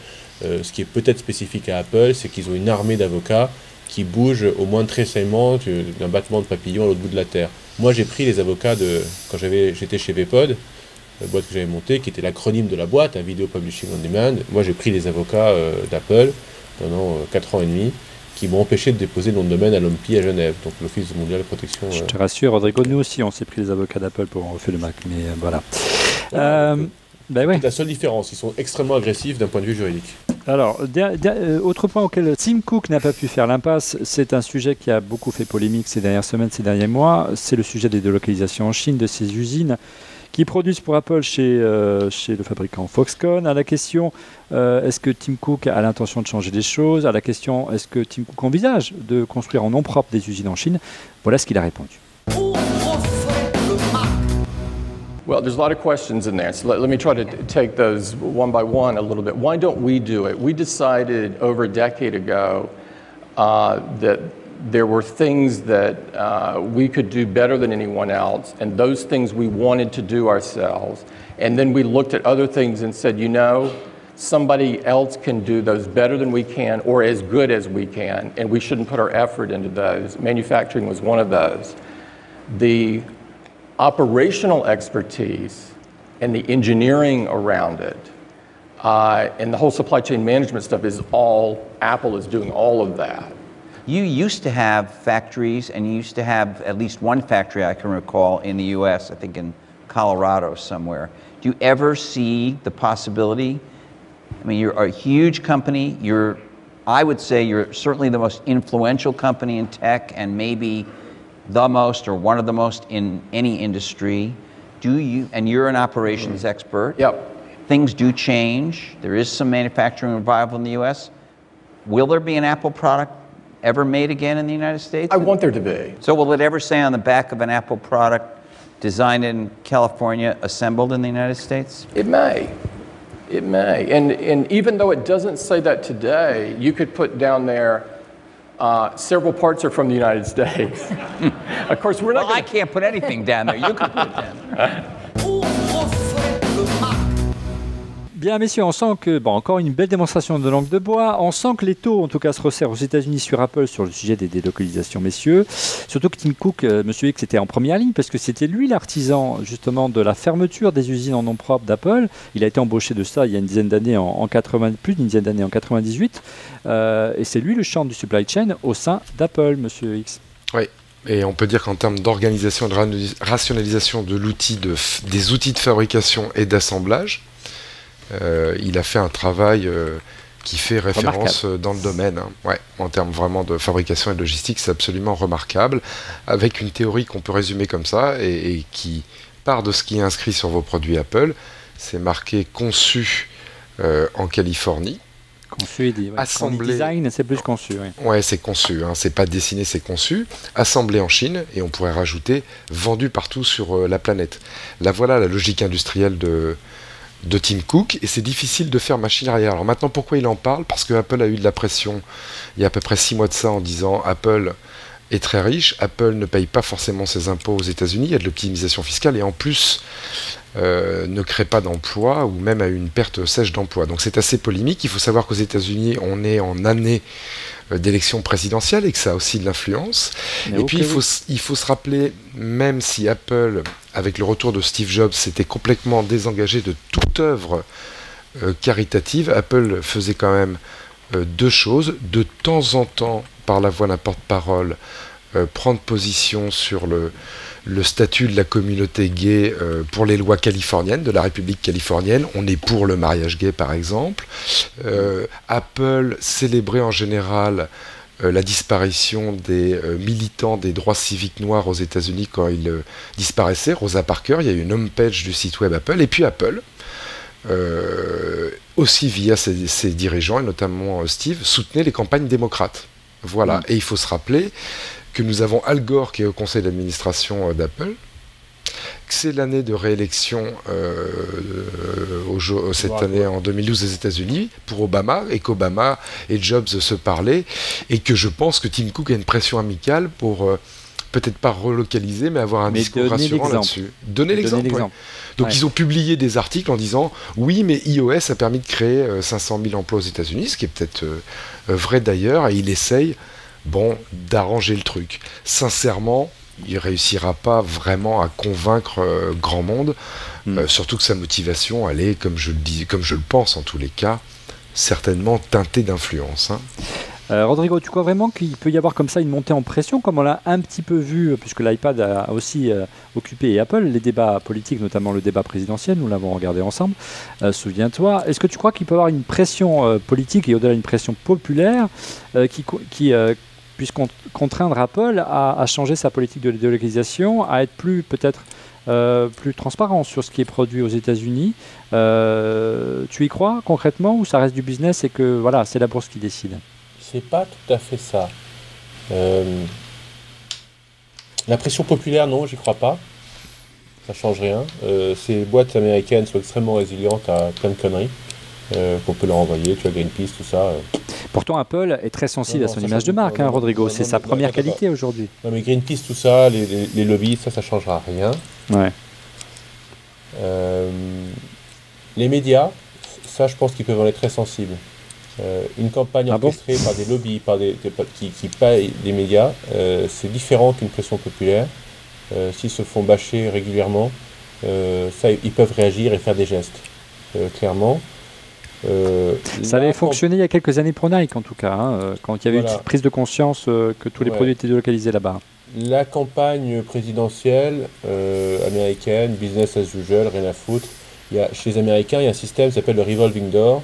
Ce qui est peut-être spécifique à Apple, c'est qu'ils ont une armée d'avocats qui bougent au moins de tressaillement d'un battement de papillon à l'autre bout de la terre. Moi, j'ai pris les avocats quand j'étais chez VPod, la boîte que j'avais montée, qui était l'acronyme de la boîte, un Video Publishing on Demand. Moi, j'ai pris les avocats d'Apple pendant 4 ans et demi, qui m'ont empêché de déposer le nom de domaine à l'OMPI à Genève, donc l'Office mondial de protection. Je te rassure, Rodrigo, nous aussi, on s'est pris les avocats d'Apple pour refaire le Mac, mais voilà. Ouais. La seule différence, ils sont extrêmement agressifs d'un point de vue juridique. Alors, autre point auquel Tim Cook n'a pas pu faire l'impasse, c'est un sujet qui a beaucoup fait polémique ces dernières semaines, ces derniers mois, c'est le sujet des délocalisations en Chine de ces usines qui produisent pour Apple chez le fabricant Foxconn. À la question, est-ce que Tim Cook a l'intention de changer les choses? À la question, est-ce que Tim Cook envisage de construire en nom propre des usines en Chine? Voilà ce qu'il a répondu. Well, there's a lot of questions in there, so let me try to take those one by one a little bit. Why don't we do it? We decided over a decade ago that there were things that we could do better than anyone else, and those things we wanted to do ourselves. And then we looked at other things and said, you know, somebody else can do those better than we can or as good as we can, and we shouldn't put our effort into those. Manufacturing was one of those. The operational expertise and the engineering around it and the whole supply chain management stuff is all, Apple is doing all of that. You used to have factories, and you used to have at least one factory I can recall in the US, I think in Colorado somewhere. Do you ever see the possibility? I mean, you're a huge company. I would say you're certainly the most influential company in tech and maybe the most or one of the most in any industry. And you're an operations expert. Yep. things do change. There is some manufacturing revival in the U.S. Will there be an Apple product ever made again in the United States? I want there to be. So will it ever say on the back of an Apple product, designed in California, assembled in the United States? It may. It may. And even though it doesn't say that today, you could put down there, several parts are from the United States. Of course, we're not Well, I can't put anything down there. You can put it down there. Bien, messieurs, on sent que, bon, encore une belle démonstration de langue de bois. On sent que les taux, en tout cas, se resserrent aux États-Unis sur Apple sur le sujet des délocalisations, messieurs. Surtout que Tim Cook, monsieur X, était en première ligne parce que c'était lui l'artisan, justement, de la fermeture des usines en nom propre d'Apple. Il a été embauché de ça il y a une dizaine d'années, plus d'une dizaine d'années, en 98. Et c'est lui le champ du supply chain au sein d'Apple, monsieur X. Oui. Et on peut dire qu'en termes d'organisation et de rationalisation de des outils de fabrication et d'assemblage, il a fait un travail qui fait référence dans le domaine. Hein. Ouais, en termes vraiment de fabrication et de logistique, c'est absolument remarquable, avec une théorie qu'on peut résumer comme ça, et qui part de ce qui est inscrit sur vos produits Apple. C'est marqué conçu en Californie. Conçu, ouais. Assemblé. Design, c'est plus conçu. Oui. Ouais, c'est conçu. Hein. C'est pas dessiné, c'est conçu. Assemblé en Chine, et on pourrait rajouter vendu partout sur la planète. Là, voilà la logique industrielle de Tim Cook, et c'est difficile de faire machine arrière. Alors maintenant, pourquoi il en parle? Parce que Apple a eu de la pression il y a à peu près 6 mois de ça, en disant Apple est très riche, Apple ne paye pas forcément ses impôts aux États-Unis, il y a de l'optimisation fiscale, et en plus ne crée pas d'emploi, ou même a eu une perte sèche d'emploi. Donc c'est assez polémique. Il faut savoir qu'aux États-Unis, on est en année d'élection présidentielle, et que ça a aussi de l'influence. Et puis il faut se rappeler, même si Apple, avec le retour de Steve Jobs, s'était complètement désengagé de toute œuvre caritative, Apple faisait quand même deux choses. De temps en temps, par la voix d'un porte-parole, prendre position sur le statut de la communauté gay pour les lois californiennes, de la République californienne. On est pour le mariage gay, par exemple. Apple célébrait en général la disparition des militants des droits civiques noirs aux États-Unis quand ils disparaissaient. Rosa Parker, il y a eu une homepage du site web Apple. Et puis Apple, aussi via ses dirigeants, et notamment Steve, soutenait les campagnes démocrates. Voilà. Et il faut se rappeler que nous avons Al Gore qui est au conseil d'administration d'Apple, que c'est l'année de réélection cette année en 2012 aux États-Unis pour Obama, et qu'Obama et Jobs se parlaient, et que je pense que Tim Cook a une pression amicale pour peut-être pas relocaliser, mais avoir un discours rassurant là-dessus. Donner l'exemple. Ouais. Donc ils ont publié des articles en disant oui, mais iOS a permis de créer 500 000 emplois aux États-Unis, ce qui est peut-être vrai d'ailleurs, et il essaye d'arranger le truc. Sincèrement, il réussira pas vraiment à convaincre grand monde, surtout que sa motivation, elle est, comme je le pense en tous les cas, certainement teintée d'influence. Hein. Rodrigo, tu crois vraiment qu'il peut y avoir comme ça une montée en pression, comme on l'a un petit peu vu, puisque l'iPad a aussi occupé, et Apple, les débats politiques, notamment le débat présidentiel, nous l'avons regardé ensemble, souviens-toi. Est-ce que tu crois qu'il peut y avoir une pression politique, et au-delà une pression populaire, qui puisse contraindre Apple à changer sa politique de délocalisation, à être peut-être plus transparent sur ce qui est produit aux États-Unis? Tu y crois concrètement, ou ça reste du business et que voilà, c'est la bourse qui décide? C'est pas tout à fait ça. La pression populaire, non, j'y crois pas. Ça change rien. Ces boîtes américaines sont extrêmement résilientes à plein de conneries qu'on peut leur envoyer. Tu as Greenpeace, tout ça. Pourtant, Apple est très sensible à son image de marque, hein, Rodrigo. C'est sa première qualité aujourd'hui. Non, mais Greenpeace, tout ça, les lobbies, ça changera rien. Ouais. Les médias, ça, je pense qu'ils peuvent en être très sensibles. Une campagne orchestrée par des lobbies, qui payent des médias, c'est différent qu'une pression populaire. S'ils se font bâcher régulièrement, ils peuvent réagir et faire des gestes, clairement. Ça avait fonctionné il y a quelques années pour Nike, en tout cas, hein, quand il y avait une prise de conscience que tous les produits étaient délocalisés là-bas. La campagne présidentielle américaine, business as usual, rien à foutre. Chez les Américains, il y a un système qui s'appelle le revolving door.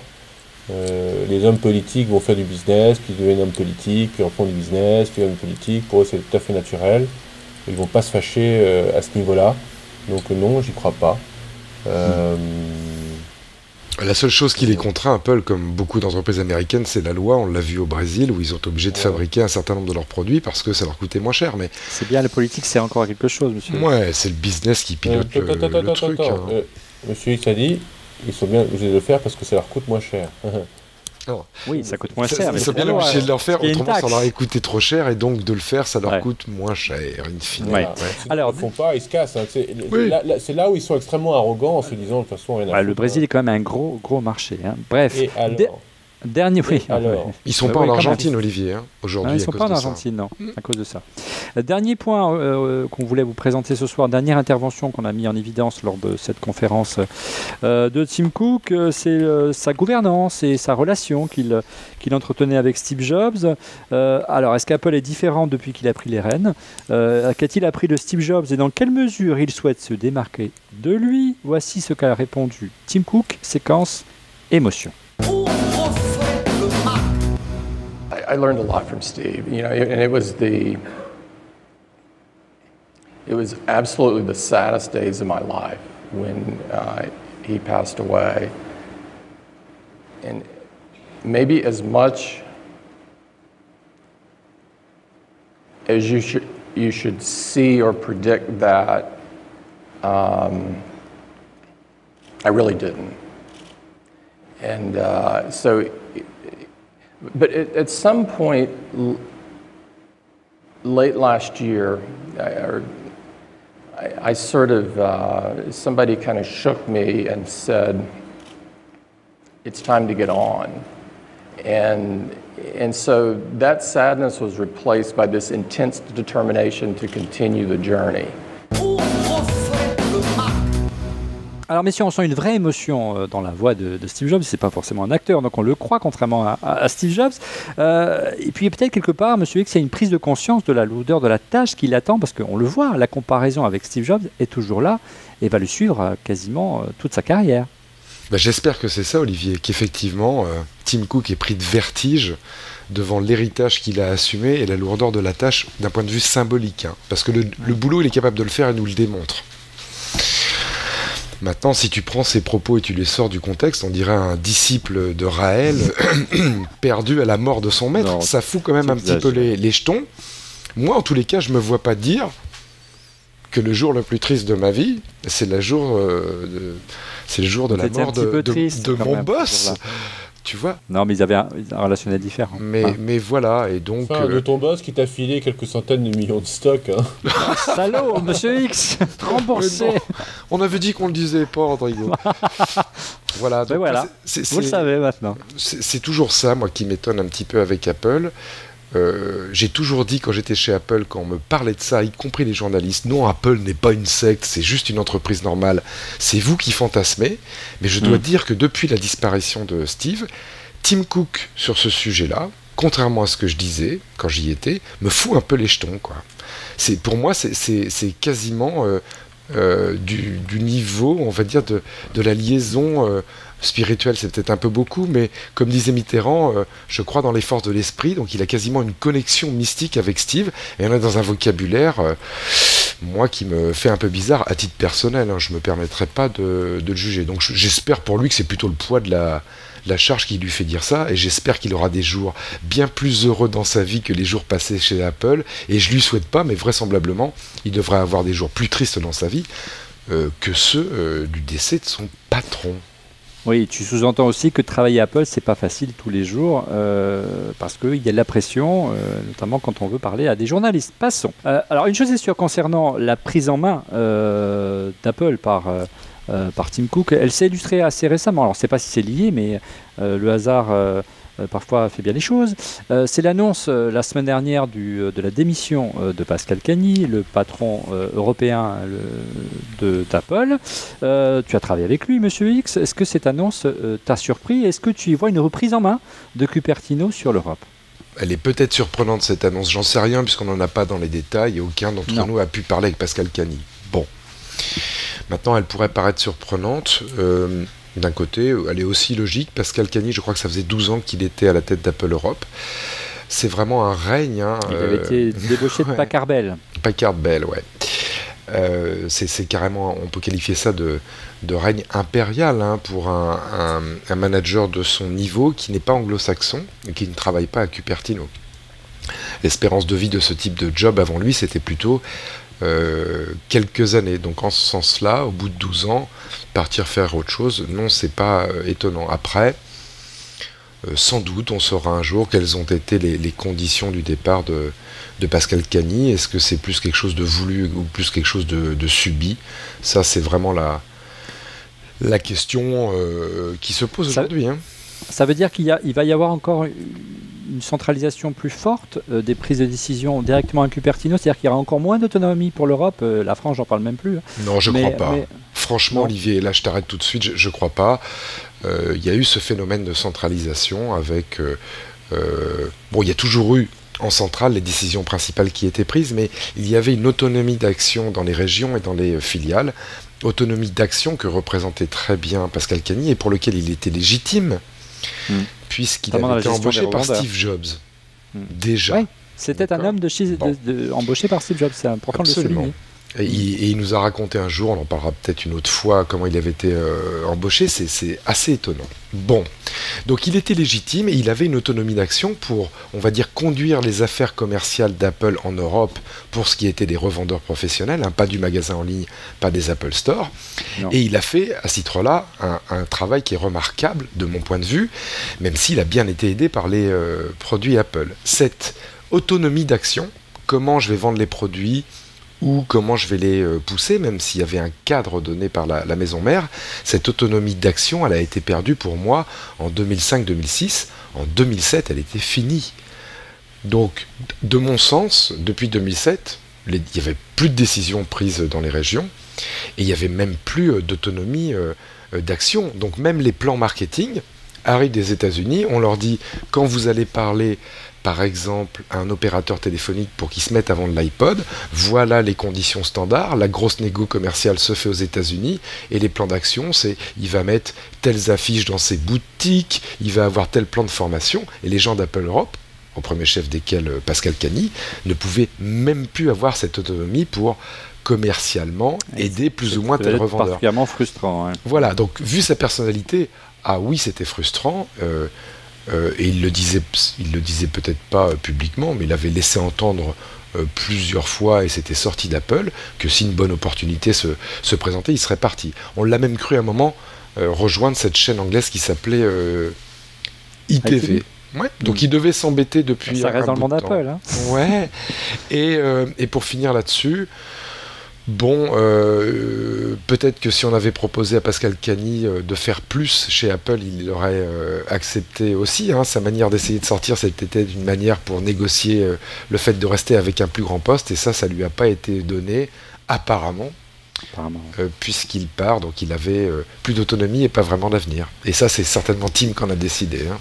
Les hommes politiques vont faire du business, puis ils deviennent hommes politiques, puis en font du business, puis hommes politiques. Pour eux, c'est tout à fait naturel. Ils ne vont pas se fâcher à ce niveau-là. Donc non, j'y crois pas. La seule chose qui les contraint, Apple, comme beaucoup d'entreprises américaines, c'est la loi. On l'a vu au Brésil, où ils ont été obligés de fabriquer un certain nombre de leurs produits parce que ça leur coûtait moins cher. Mais c'est bien, la politique, c'est encore quelque chose, monsieur. Ouais, c'est le business qui pilote le truc. Monsieur X a dit, ils sont bien obligés de le faire parce que ça leur coûte moins cher. Oui, ça coûte moins cher. Ils sont bien obligés de le faire, autrement ça leur a coûté trop cher, et donc de le faire, ça leur Ouais. coûte moins cher, in fine. Ouais. S'ils Alors, ne le font pas, ils se cassent. Hein. Oui. C'est là où ils sont extrêmement arrogants en se disant de toute façon rien à Ouais, le foutre, Brésil est quand même un gros marché. Hein. Bref, Et alors dernier. Oui, alors Ils sont Bah pas oui, en quand même. Argentine, Olivier, hein, aujourd'hui. Non, ils ne à sont cause pas en de ça. Argentine, non, à cause de ça. Dernier point qu'on voulait vous présenter ce soir, dernière intervention qu'on a mis en évidence lors de cette conférence de Tim Cook, c'est sa gouvernance et sa relation qu'il entretenait avec Steve Jobs. Alors, est-ce qu'Apple est différent depuis qu'il a pris les rênes? Qu'a-t-il appris de Steve Jobs et dans quelle mesure il souhaite se démarquer de lui? Voici ce qu'a répondu Tim Cook, séquence émotion. I learned a lot from Steve, you know, and it was absolutely the saddest days of my life when he passed away. And maybe as much as you should see or predict that, I really didn't. And but at some point late last year, I sort of, somebody kind of shook me and said, it's time to get on. And so that sadness was replaced by this intense determination to continue the journey. Alors messieurs, on sent une vraie émotion dans la voix de Steve Jobs. C'est pas forcément un acteur, donc on le croit, contrairement à Steve Jobs. Et puis peut-être quelque part, Monsieur X, il y a une prise de conscience de la lourdeur de la tâche qui l'attend, parce qu'on le voit, la comparaison avec Steve Jobs est toujours là et va le suivre quasiment toute sa carrière. Bah, j'espère que c'est ça, Olivier, qu'effectivement, Tim Cook est pris de vertige devant l'héritage qu'il a assumé et la lourdeur de la tâche d'un point de vue symbolique. Hein, parce que le boulot, il est capable de le faire et nous le démontre. Maintenant, si tu prends ses propos et tu les sors du contexte, on dirait un disciple de Raël perdu à la mort de son maître. Non, ça fout quand même un petit peu les jetons. Moi, en tous les cas, je me vois pas dire que le jour le plus triste de ma vie, c'est le jour de la mort de mon boss. Tu vois? Non, mais ils avaient un relationnel différent. Mais voilà, et donc... Enfin, de ton boss qui t'a filé quelques centaines de millions de stocks. Hein. Salaud, Monsieur X, remboursé. On avait dit qu'on le disait pas, Rodrigo. Voilà, donc voilà. Vous le savez maintenant. C'est toujours ça, moi, qui m'étonne un petit peu avec Apple. J'ai toujours dit quand j'étais chez Apple, quand on me parlait de ça, y compris les journalistes, non, Apple n'est pas une secte, c'est juste une entreprise normale. C'est vous qui fantasmez. Mais je dois dire que depuis la disparition de Steve, Tim Cook sur ce sujet-là, contrairement à ce que je disais quand j'y étais, me fout un peu les jetons, quoi. Pour moi, c'est quasiment du niveau, on va dire, de la liaison spirituelle, c'est peut-être un peu beaucoup, mais comme disait Mitterrand, je crois dans les forces de l'esprit, donc il a quasiment une connexion mystique avec Steve, et on est dans un vocabulaire, moi, qui me fait un peu bizarre à titre personnel, hein, je ne me permettrai pas de le juger. Donc j'espère pour lui que c'est plutôt le poids de la charge qui lui fait dire ça, et j'espère qu'il aura des jours bien plus heureux dans sa vie que les jours passés chez Apple, et je lui souhaite pas, mais vraisemblablement, il devrait avoir des jours plus tristes dans sa vie que ceux du décès de son patron. Oui, tu sous-entends aussi que travailler à Apple, c'est pas facile tous les jours, parce qu'il y a de la pression, notamment quand on veut parler à des journalistes. Passons. Alors, une chose est sûre concernant la prise en main d'Apple par Tim Cook, elle s'est illustrée assez récemment. Alors, je ne sais pas si c'est lié, mais le hasard parfois fait bien les choses. C'est l'annonce la semaine dernière de la démission de Pascal Cagni, le patron européen d'Apple. Tu as travaillé avec lui, Monsieur X. Est-ce que cette annonce t'a surpris? Est-ce que tu y vois une reprise en main de Cupertino sur l'Europe? Elle est peut-être surprenante, cette annonce. J'en sais rien, puisqu'on n'en a pas dans les détails, et aucun d'entre nous a pu parler avec Pascal Cagni. Bon. Maintenant, elle pourrait paraître surprenante. D'un côté, elle est aussi logique. Pascal Cagni, je crois que ça faisait 12 ans qu'il était à la tête d'Apple Europe. C'est vraiment un règne. Hein, il avait été débauché de Packard Bell. Packard Bell, ouais. c'est carrément, on peut qualifier ça de règne impérial hein, pour un manager de son niveau qui n'est pas anglo-saxon et qui ne travaille pas à Cupertino. L'espérance de vie de ce type de job avant lui, c'était plutôt quelques années. Donc en ce sens-là, au bout de 12 ans, partir faire autre chose, non, c'est pas étonnant. Après, sans doute, on saura un jour quelles ont été les conditions du départ de Pascal Cagny. Est-ce que c'est plus quelque chose de voulu ou plus quelque chose de subi? Ça, c'est vraiment la question qui se pose aujourd'hui. Hein. Ça veut dire qu'il va y avoir encore une centralisation plus forte des prises de décision directement à Cupertino, c'est-à-dire qu'il y aura encore moins d'autonomie pour l'Europe. La France, j'en parle même plus. Non, je crois pas. Franchement, non. Olivier, là je t'arrête tout de suite, je crois pas. Il y a eu ce phénomène de centralisation avec... bon, il y a toujours eu en centrale les décisions principales qui étaient prises, mais il y avait une autonomie d'action dans les régions et dans les filiales, autonomie d'action que représentait très bien Pascal Cagny et pour lequel il était légitime, puisqu'il avait été embauché par Steve Jobs. Déjà. Oui, c'était un homme embauché par Steve Jobs, c'est important de le souligner. Et il nous a raconté un jour, on en parlera peut-être une autre fois, comment il avait été embauché, c'est assez étonnant. Bon, donc il était légitime et il avait une autonomie d'action pour, on va dire, conduire les affaires commerciales d'Apple en Europe pour ce qui était des revendeurs professionnels, hein, pas du magasin en ligne, pas des Apple Store. Non. Et il a fait, à ce titre-là, un travail qui est remarquable de mon point de vue, même s'il a bien été aidé par les produits Apple. Cette autonomie d'action, comment je vais vendre les produits, ou comment je vais les pousser, même s'il y avait un cadre donné par la maison mère, cette autonomie d'action, elle a été perdue pour moi en 2005-2006. En 2007, elle était finie. Donc, de mon sens, depuis 2007, il n'y avait plus de décisions prises dans les régions, et il n'y avait même plus d'autonomie d'action. Donc, même les plans marketing arrivent des États-Unis, on leur dit, quand vous allez parler... par exemple, un opérateur téléphonique pour qu'il se mette avant de l'iPod, voilà les conditions standards, la grosse négo commerciale se fait aux États-Unis, et les plans d'action, c'est il va mettre telles affiches dans ses boutiques, il va avoir tel plan de formation, et les gens d'Apple Europe, au premier chef desquels Pascal Cagny, ne pouvaient même plus avoir cette autonomie pour commercialement aider plus ou moins tel revendeur. C'est particulièrement frustrant. Hein. Voilà, donc vu sa personnalité, ah oui, c'était frustrant, et il le disait peut-être pas publiquement, mais il avait laissé entendre plusieurs fois, et c'était sorti d'Apple, que si une bonne opportunité se présentait, il serait parti. On l'a même cru à un moment rejoindre cette chaîne anglaise qui s'appelait ITV. Ouais, donc il devait s'embêter depuis ça reste dans le monde Apple. Hein. Ouais. Et pour finir là-dessus, bon, peut-être que si on avait proposé à Pascal Cagny de faire plus chez Apple, il aurait accepté aussi. Hein. Sa manière d'essayer de sortir, c'était une manière pour négocier le fait de rester avec un plus grand poste, et ça lui a pas été donné, apparemment. Puisqu'il part, donc il avait plus d'autonomie et pas vraiment d'avenir. Et ça, c'est certainement Tim qui en a décidé. Hein.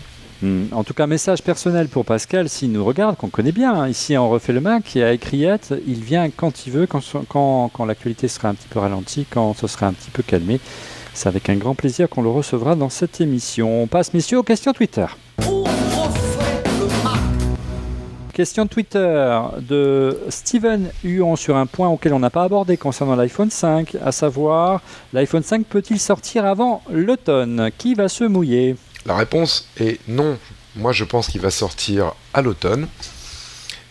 En tout cas, message personnel pour Pascal, s'il nous regarde, qu'on connaît bien, hein. Ici on refait le Mac, et à Écriette, il vient quand il veut, quand l'actualité sera un petit peu ralentie, quand ce sera un petit peu calmé. C'est avec un grand plaisir qu'on le recevra dans cette émission. On passe, messieurs, aux questions Twitter. Question Twitter de Steven Huon sur un point auquel on n'a pas abordé concernant l'iPhone 5, à savoir, l'iPhone 5 peut-il sortir avant l'automne? Qui va se mouiller? La réponse est non. Moi, je pense qu'il va sortir à l'automne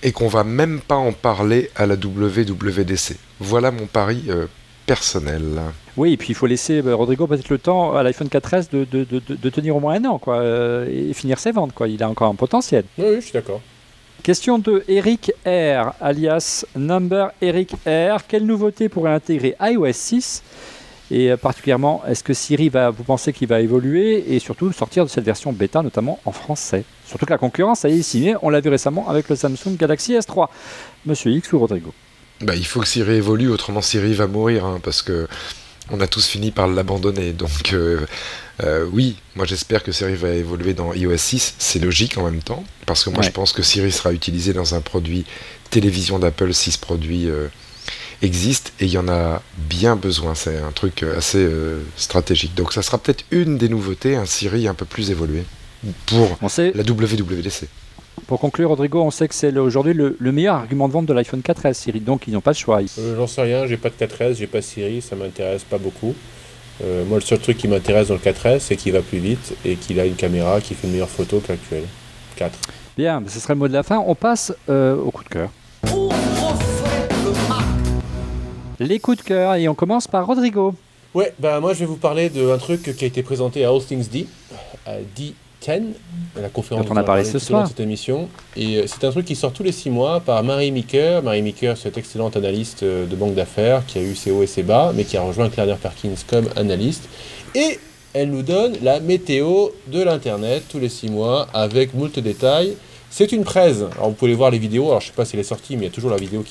et qu'on va même pas en parler à la WWDC. Voilà mon pari personnel. Oui, et puis il faut laisser Rodrigo peut-être le temps à l'iPhone 4S de tenir au moins un an, quoi, et finir ses ventes, quoi. Il a encore un potentiel. Oui, je suis d'accord. Question de Eric R, alias Number Eric R. Quelle nouveauté pourrait intégrer iOS 6 ? Et particulièrement, est-ce que Siri vous pensez qu'il va évoluer et surtout sortir de cette version bêta, notamment en français? Surtout que la concurrence a signée, on l'a vu récemment avec le Samsung Galaxy S3. Monsieur X ou Rodrigo? Il faut que Siri évolue, autrement Siri va mourir, hein, parce que on a tous fini par l'abandonner. Donc oui, moi j'espère que Siri va évoluer dans iOS 6, c'est logique en même temps, parce que moi je pense que Siri sera utilisé dans un produit télévision d'Apple si ce produit existe, et il y en a bien besoin, c'est un truc assez stratégique. Donc ça sera peut-être une des nouveautés, un Siri un peu plus évolué pour la WWDC. Pour conclure, Rodrigo, on sait que c'est aujourd'hui le meilleur argument de vente de l'iPhone 4S, Siri, donc ils n'ont pas de choix. J'en sais rien, j'ai pas de 4S, j'ai pas Siri, ça m'intéresse pas beaucoup. Moi, le seul truc qui m'intéresse dans le 4S, c'est qu'il va plus vite et qu'il a une caméra qui fait une meilleure photo que l'actuel 4. Bien, ce serait le mot de la fin. On passe au coup de cœur. Les coups de cœur, et on commence par Rodrigo. Ouais, bah moi je vais vous parler d'un truc qui a été présenté à All Things D, à D10, à la conférence dont on a parlé ce soir de cette émission. Et c'est un truc qui sort tous les 6 mois par Mary Meeker. Mary Meeker, c'est cette excellente analyste de banque d'affaires qui a eu ses hauts et ses bas, mais qui a rejoint Kleiner Perkins comme analyste. Et elle nous donne la météo de l'Internet tous les 6 mois avec moult détails. C'est une presse. Alors vous pouvez voir les vidéos, alors je sais pas si elle est sortie, mais il y a toujours la vidéo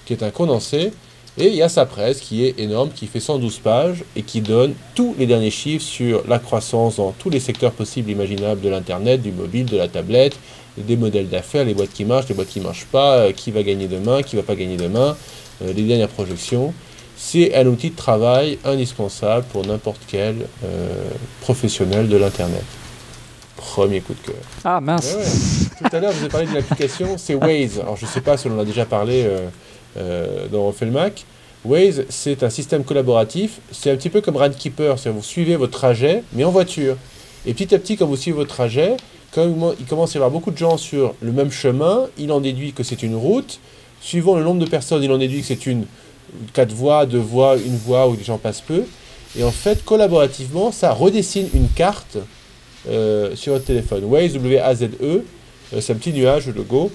qui est un condensé. Et il y a sa presse qui est énorme, qui fait 112 pages et qui donne tous les derniers chiffres sur la croissance dans tous les secteurs possibles et imaginables de l'Internet, du mobile, de la tablette, des modèles d'affaires, les boîtes qui marchent, les boîtes qui ne marchent pas, qui va gagner demain, qui ne va pas gagner demain, les dernières projections. C'est un outil de travail indispensable pour n'importe quel professionnel de l'Internet. Premier coup de cœur. Ah mince. Ouais. Tout à l'heure, je vous ai parlé de l'application, c'est Waze. Alors je ne sais pas si on en a déjà parlé dans Refait le Mac. Waze, c'est un système collaboratif. C'est un petit peu comme Runkeeper, c'est-à-dire vous suivez votre trajet, mais en voiture. Et petit à petit, quand vous suivez votre trajet, comme il commence à y avoir beaucoup de gens sur le même chemin, il en déduit que c'est une route. Suivant le nombre de personnes, il en déduit que c'est une 4 voies, 2 voies, une voie où les gens passent peu. Et en fait, collaborativement, ça redessine une carte sur votre téléphone. Waze, W-A-Z-E, c'est un petit nuage, le logo.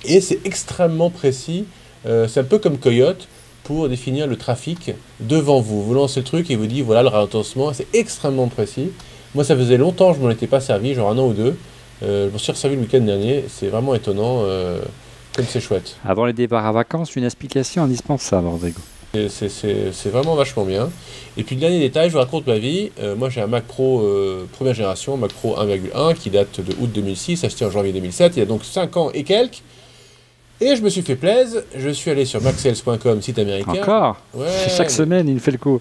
Et c'est extrêmement précis. C'est un peu comme Coyote pour définir le trafic devant vous. Vous lancez le truc et vous dit voilà le ralentissement. C'est extrêmement précis. Moi, ça faisait longtemps que je ne m'en étais pas servi, genre 1 an ou 2. Je m'en suis resservi le week-end dernier. C'est vraiment étonnant, comme c'est chouette. Avant les départs à vacances, une explication indispensable, Rodrigo. C'est vraiment vachement bien. Et puis le dernier détail, je vous raconte ma vie. Moi j'ai un Mac Pro première génération, Mac Pro 1,1 qui date de août 2006, acheté en janvier 2007. Il y a donc 5 ans et quelques. Et je me suis fait plaisir. Je suis allé sur macsales.com, site américain. Encore ouais, Chaque semaine, il me fait le coup.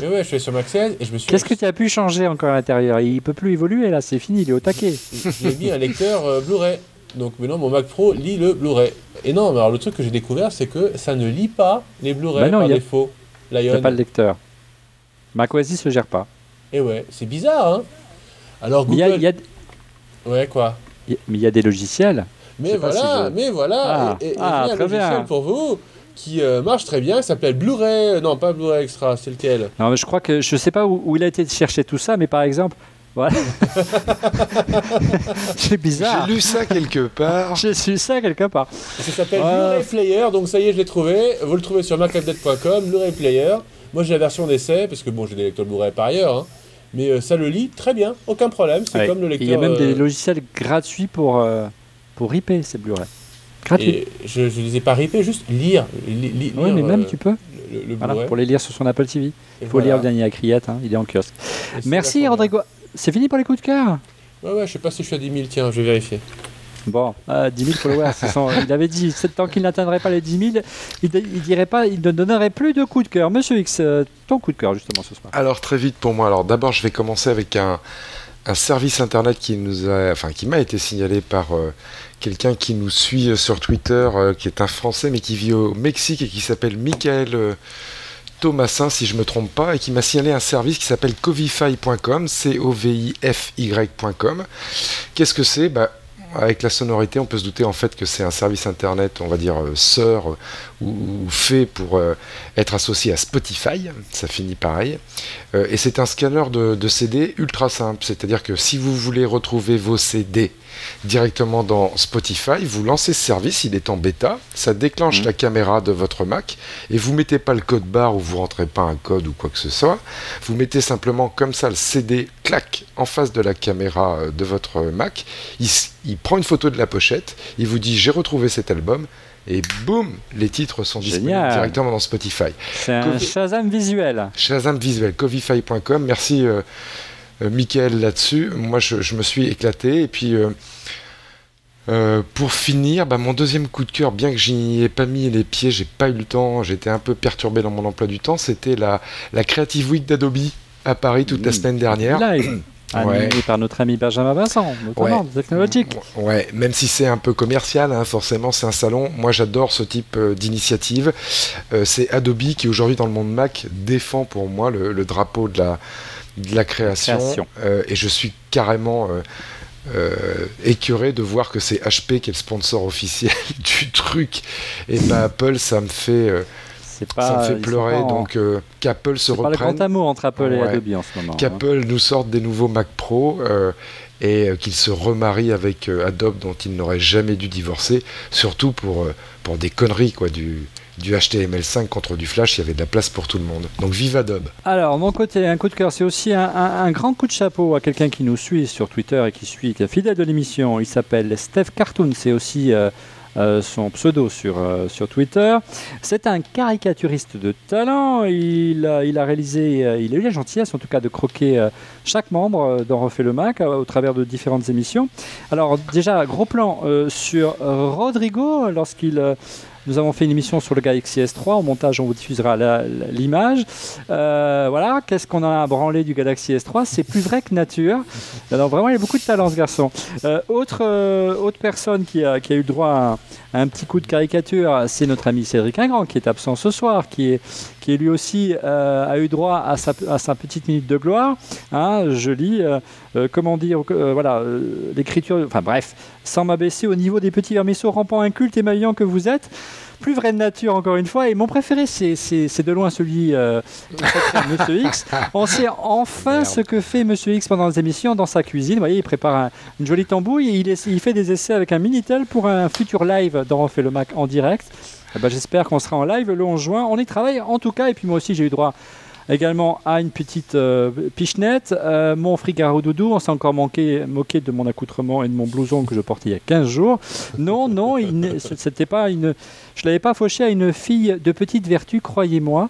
Mais ouais, je suis allé sur Macsales et je me suis... Qu'est-ce que tu as pu changer encore à l'intérieur? Il ne peut plus évoluer là, c'est fini, il est au taquet. J'ai mis un lecteur Blu-ray. Donc maintenant mon Mac Pro lit le Blu-ray. Et non, mais alors le truc que j'ai découvert, c'est que ça ne lit pas les Blu-ray par défaut. Il n'y a pas de lecteur. macOS ne se gère pas. Et ouais, c'est bizarre, hein. Alors Google... Ouais, quoi. Mais il y a des logiciels. Mais voilà, et j'ai un logiciel pour vous qui marche très bien, qui s'appelle Blu-ray, non pas Blu-ray Extra, c'est lequel? Non, mais je crois que, je sais pas où il a été chercher tout ça, mais par exemple, voilà. C'est bizarre. J'ai lu ça quelque part. J'ai lu ça quelque part. Ça s'appelle Blu-ray Player, donc ça y est, je l'ai trouvé. Vous le trouvez sur macupdate.com, Blu-ray Player. Moi j'ai la version d'essai, parce que bon, j'ai des lecteurs Blu-ray par ailleurs, hein. Mais ça le lit très bien, aucun problème, c'est comme le lecteur... Il y a même des logiciels gratuits pour ripper ces Blu-ray. Gratuit. Et je ne les ai pas rippés, juste lire. Oui, mais même tu peux. Le voilà, pour les lire sur son Apple TV. Il faut voilà. lire le dernier à Criette, hein, il est en kiosque. Merci Rodrigo. C'est fini pour les coups de cœur? Ouais, je sais pas si je suis à 10 000, tiens, je vais vérifier. Bon, 10 000 followers. Il avait dit, tant qu'il n'atteindrait pas les 10 000, il ne donnerait plus de coups de cœur. Monsieur X, ton coup de cœur justement ce soir. Alors très vite pour moi. Alors d'abord, je vais commencer avec un service internet qui m'a été signalé par quelqu'un qui nous suit sur Twitter, qui est un Français mais qui vit au Mexique et qui s'appelle Michael Thomasin, si je ne me trompe pas, et qui m'a signalé un service qui s'appelle Covify.com, Covify.com. Qu'est-ce que c'est? Avec la sonorité, on peut se douter en fait que c'est un service internet, on va dire sœur ou fait pour être associé à Spotify, ça finit pareil. Et c'est un scanner de CD ultra simple, c'est-à-dire que si vous voulez retrouver vos CD directement dans Spotify, vous lancez ce service, il est en bêta, ça déclenche la caméra de votre Mac et vous mettez pas le code barre ou vous rentrez pas un code ou quoi que ce soit, vous mettez simplement comme ça le CD, clac, en face de la caméra de votre Mac, il prend une photo de la pochette, il vous dit j'ai retrouvé cet album et boum, les titres sont disponibles directement dans Spotify. C'est un Shazam visuel. Shazam visuel, Covify.com, merci Mickaël là-dessus. Moi je me suis éclaté et puis pour finir, mon deuxième coup de cœur, bien que je n'y ai pas mis les pieds, j'ai pas eu le temps, j'étais un peu perturbé dans mon emploi du temps, c'était la Creative Week d'Adobe à Paris toute la semaine dernière. Live. animé par notre ami Benjamin Vincent, notamment de Technologic. Ouais, même si c'est un peu commercial, hein, forcément c'est un salon. Moi j'adore ce type d'initiative. C'est Adobe qui aujourd'hui dans le monde Mac défend pour moi le drapeau de la création. Et je suis carrément écœuré de voir que c'est HP qui est le sponsor officiel du truc et pas Apple. Ça me fait pleurer, donc qu'Apple se reprenne. C'est pas le grand amour entre Apple et Adobe en ce moment. Qu'Apple nous sorte des nouveaux Mac Pro et qu'il se remarie avec Adobe dont il n'aurait jamais dû divorcer, surtout pour des conneries quoi, du HTML5 contre du Flash, il y avait de la place pour tout le monde. Donc vive Adobe. Alors, mon côté, un coup de cœur, c'est aussi un grand coup de chapeau à quelqu'un qui nous suit sur Twitter et qui est fidèle de l'émission. Il s'appelle Steph Cartoon, c'est aussi son pseudo sur Twitter. C'est un caricaturiste de talent. Il a eu la gentillesse en tout cas de croquer chaque membre d'On refait le Mac au travers de différentes émissions. Alors déjà, gros plan sur Rodrigo nous avons fait une émission sur le Galaxy S3. Au montage, on vous diffusera l'image. Voilà, qu'est-ce qu'on en a branlé du Galaxy S3 ? C'est plus vrai que nature. Alors vraiment, il y a beaucoup de talent, ce garçon. Autre personne qui a eu droit à un petit coup de caricature, c'est notre ami Cédric Ingrand, qui est absent ce soir, qui lui aussi a eu droit à sa petite minute de gloire. Hein, je lis, l'écriture, enfin bref, sans m'abaisser au niveau des petits vermisseaux rampants incultes et maillants que vous êtes. Plus vrai de nature, encore une fois. Et mon préféré, c'est de loin celui de Monsieur X. On sait enfin ce que fait Monsieur X pendant les émissions dans sa cuisine. Vous voyez, il prépare une jolie tambouille et il fait des essais avec un Minitel pour un futur live dans On fait le Mac en direct. Eh ben, j'espère qu'on sera en live le 11 juin. On y travaille en tout cas. Et puis moi aussi, j'ai eu droit également à une petite pichenette. Mon frigaro doudou, on s'est encore moqué de mon accoutrement et de mon blouson que je portais il y a 15 jours. Non, c'était pas je ne l'avais pas fauché à une fille de petite vertu, croyez-moi.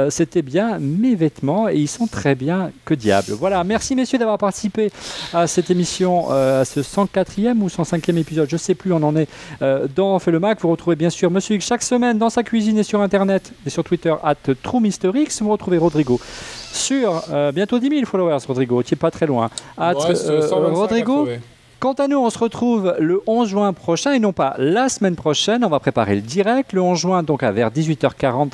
C'était bien mes vêtements et ils sont très bien, que diable. Voilà, merci messieurs d'avoir participé à cette émission, à ce 104e ou 105e épisode, je ne sais plus, on en est dans On fait le Mac. Vous retrouvez bien sûr Monsieur X chaque semaine dans sa cuisine et sur Internet et sur Twitter @TrueMrX. Vous retrouvez Rodrigo sur bientôt 10 000 followers, Rodrigo, tu n'es pas très loin. Rodrigo. Quant à nous, on se retrouve le 11 juin prochain et non pas la semaine prochaine. On va préparer le direct le 11 juin, donc vers 18h40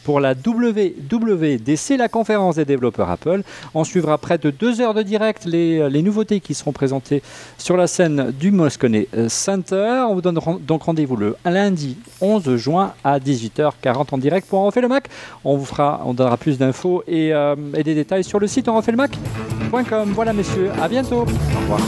pour la WWDC, la conférence des développeurs Apple. On suivra près de 2 heures de direct les nouveautés qui seront présentées sur la scène du Moscone Center. On vous donne donc rendez-vous le lundi 11 juin à 18h40 en direct pour On refait le Mac. On donnera plus d'infos et des détails sur le site onrefaitlemac.com. Voilà messieurs, à bientôt. Au revoir.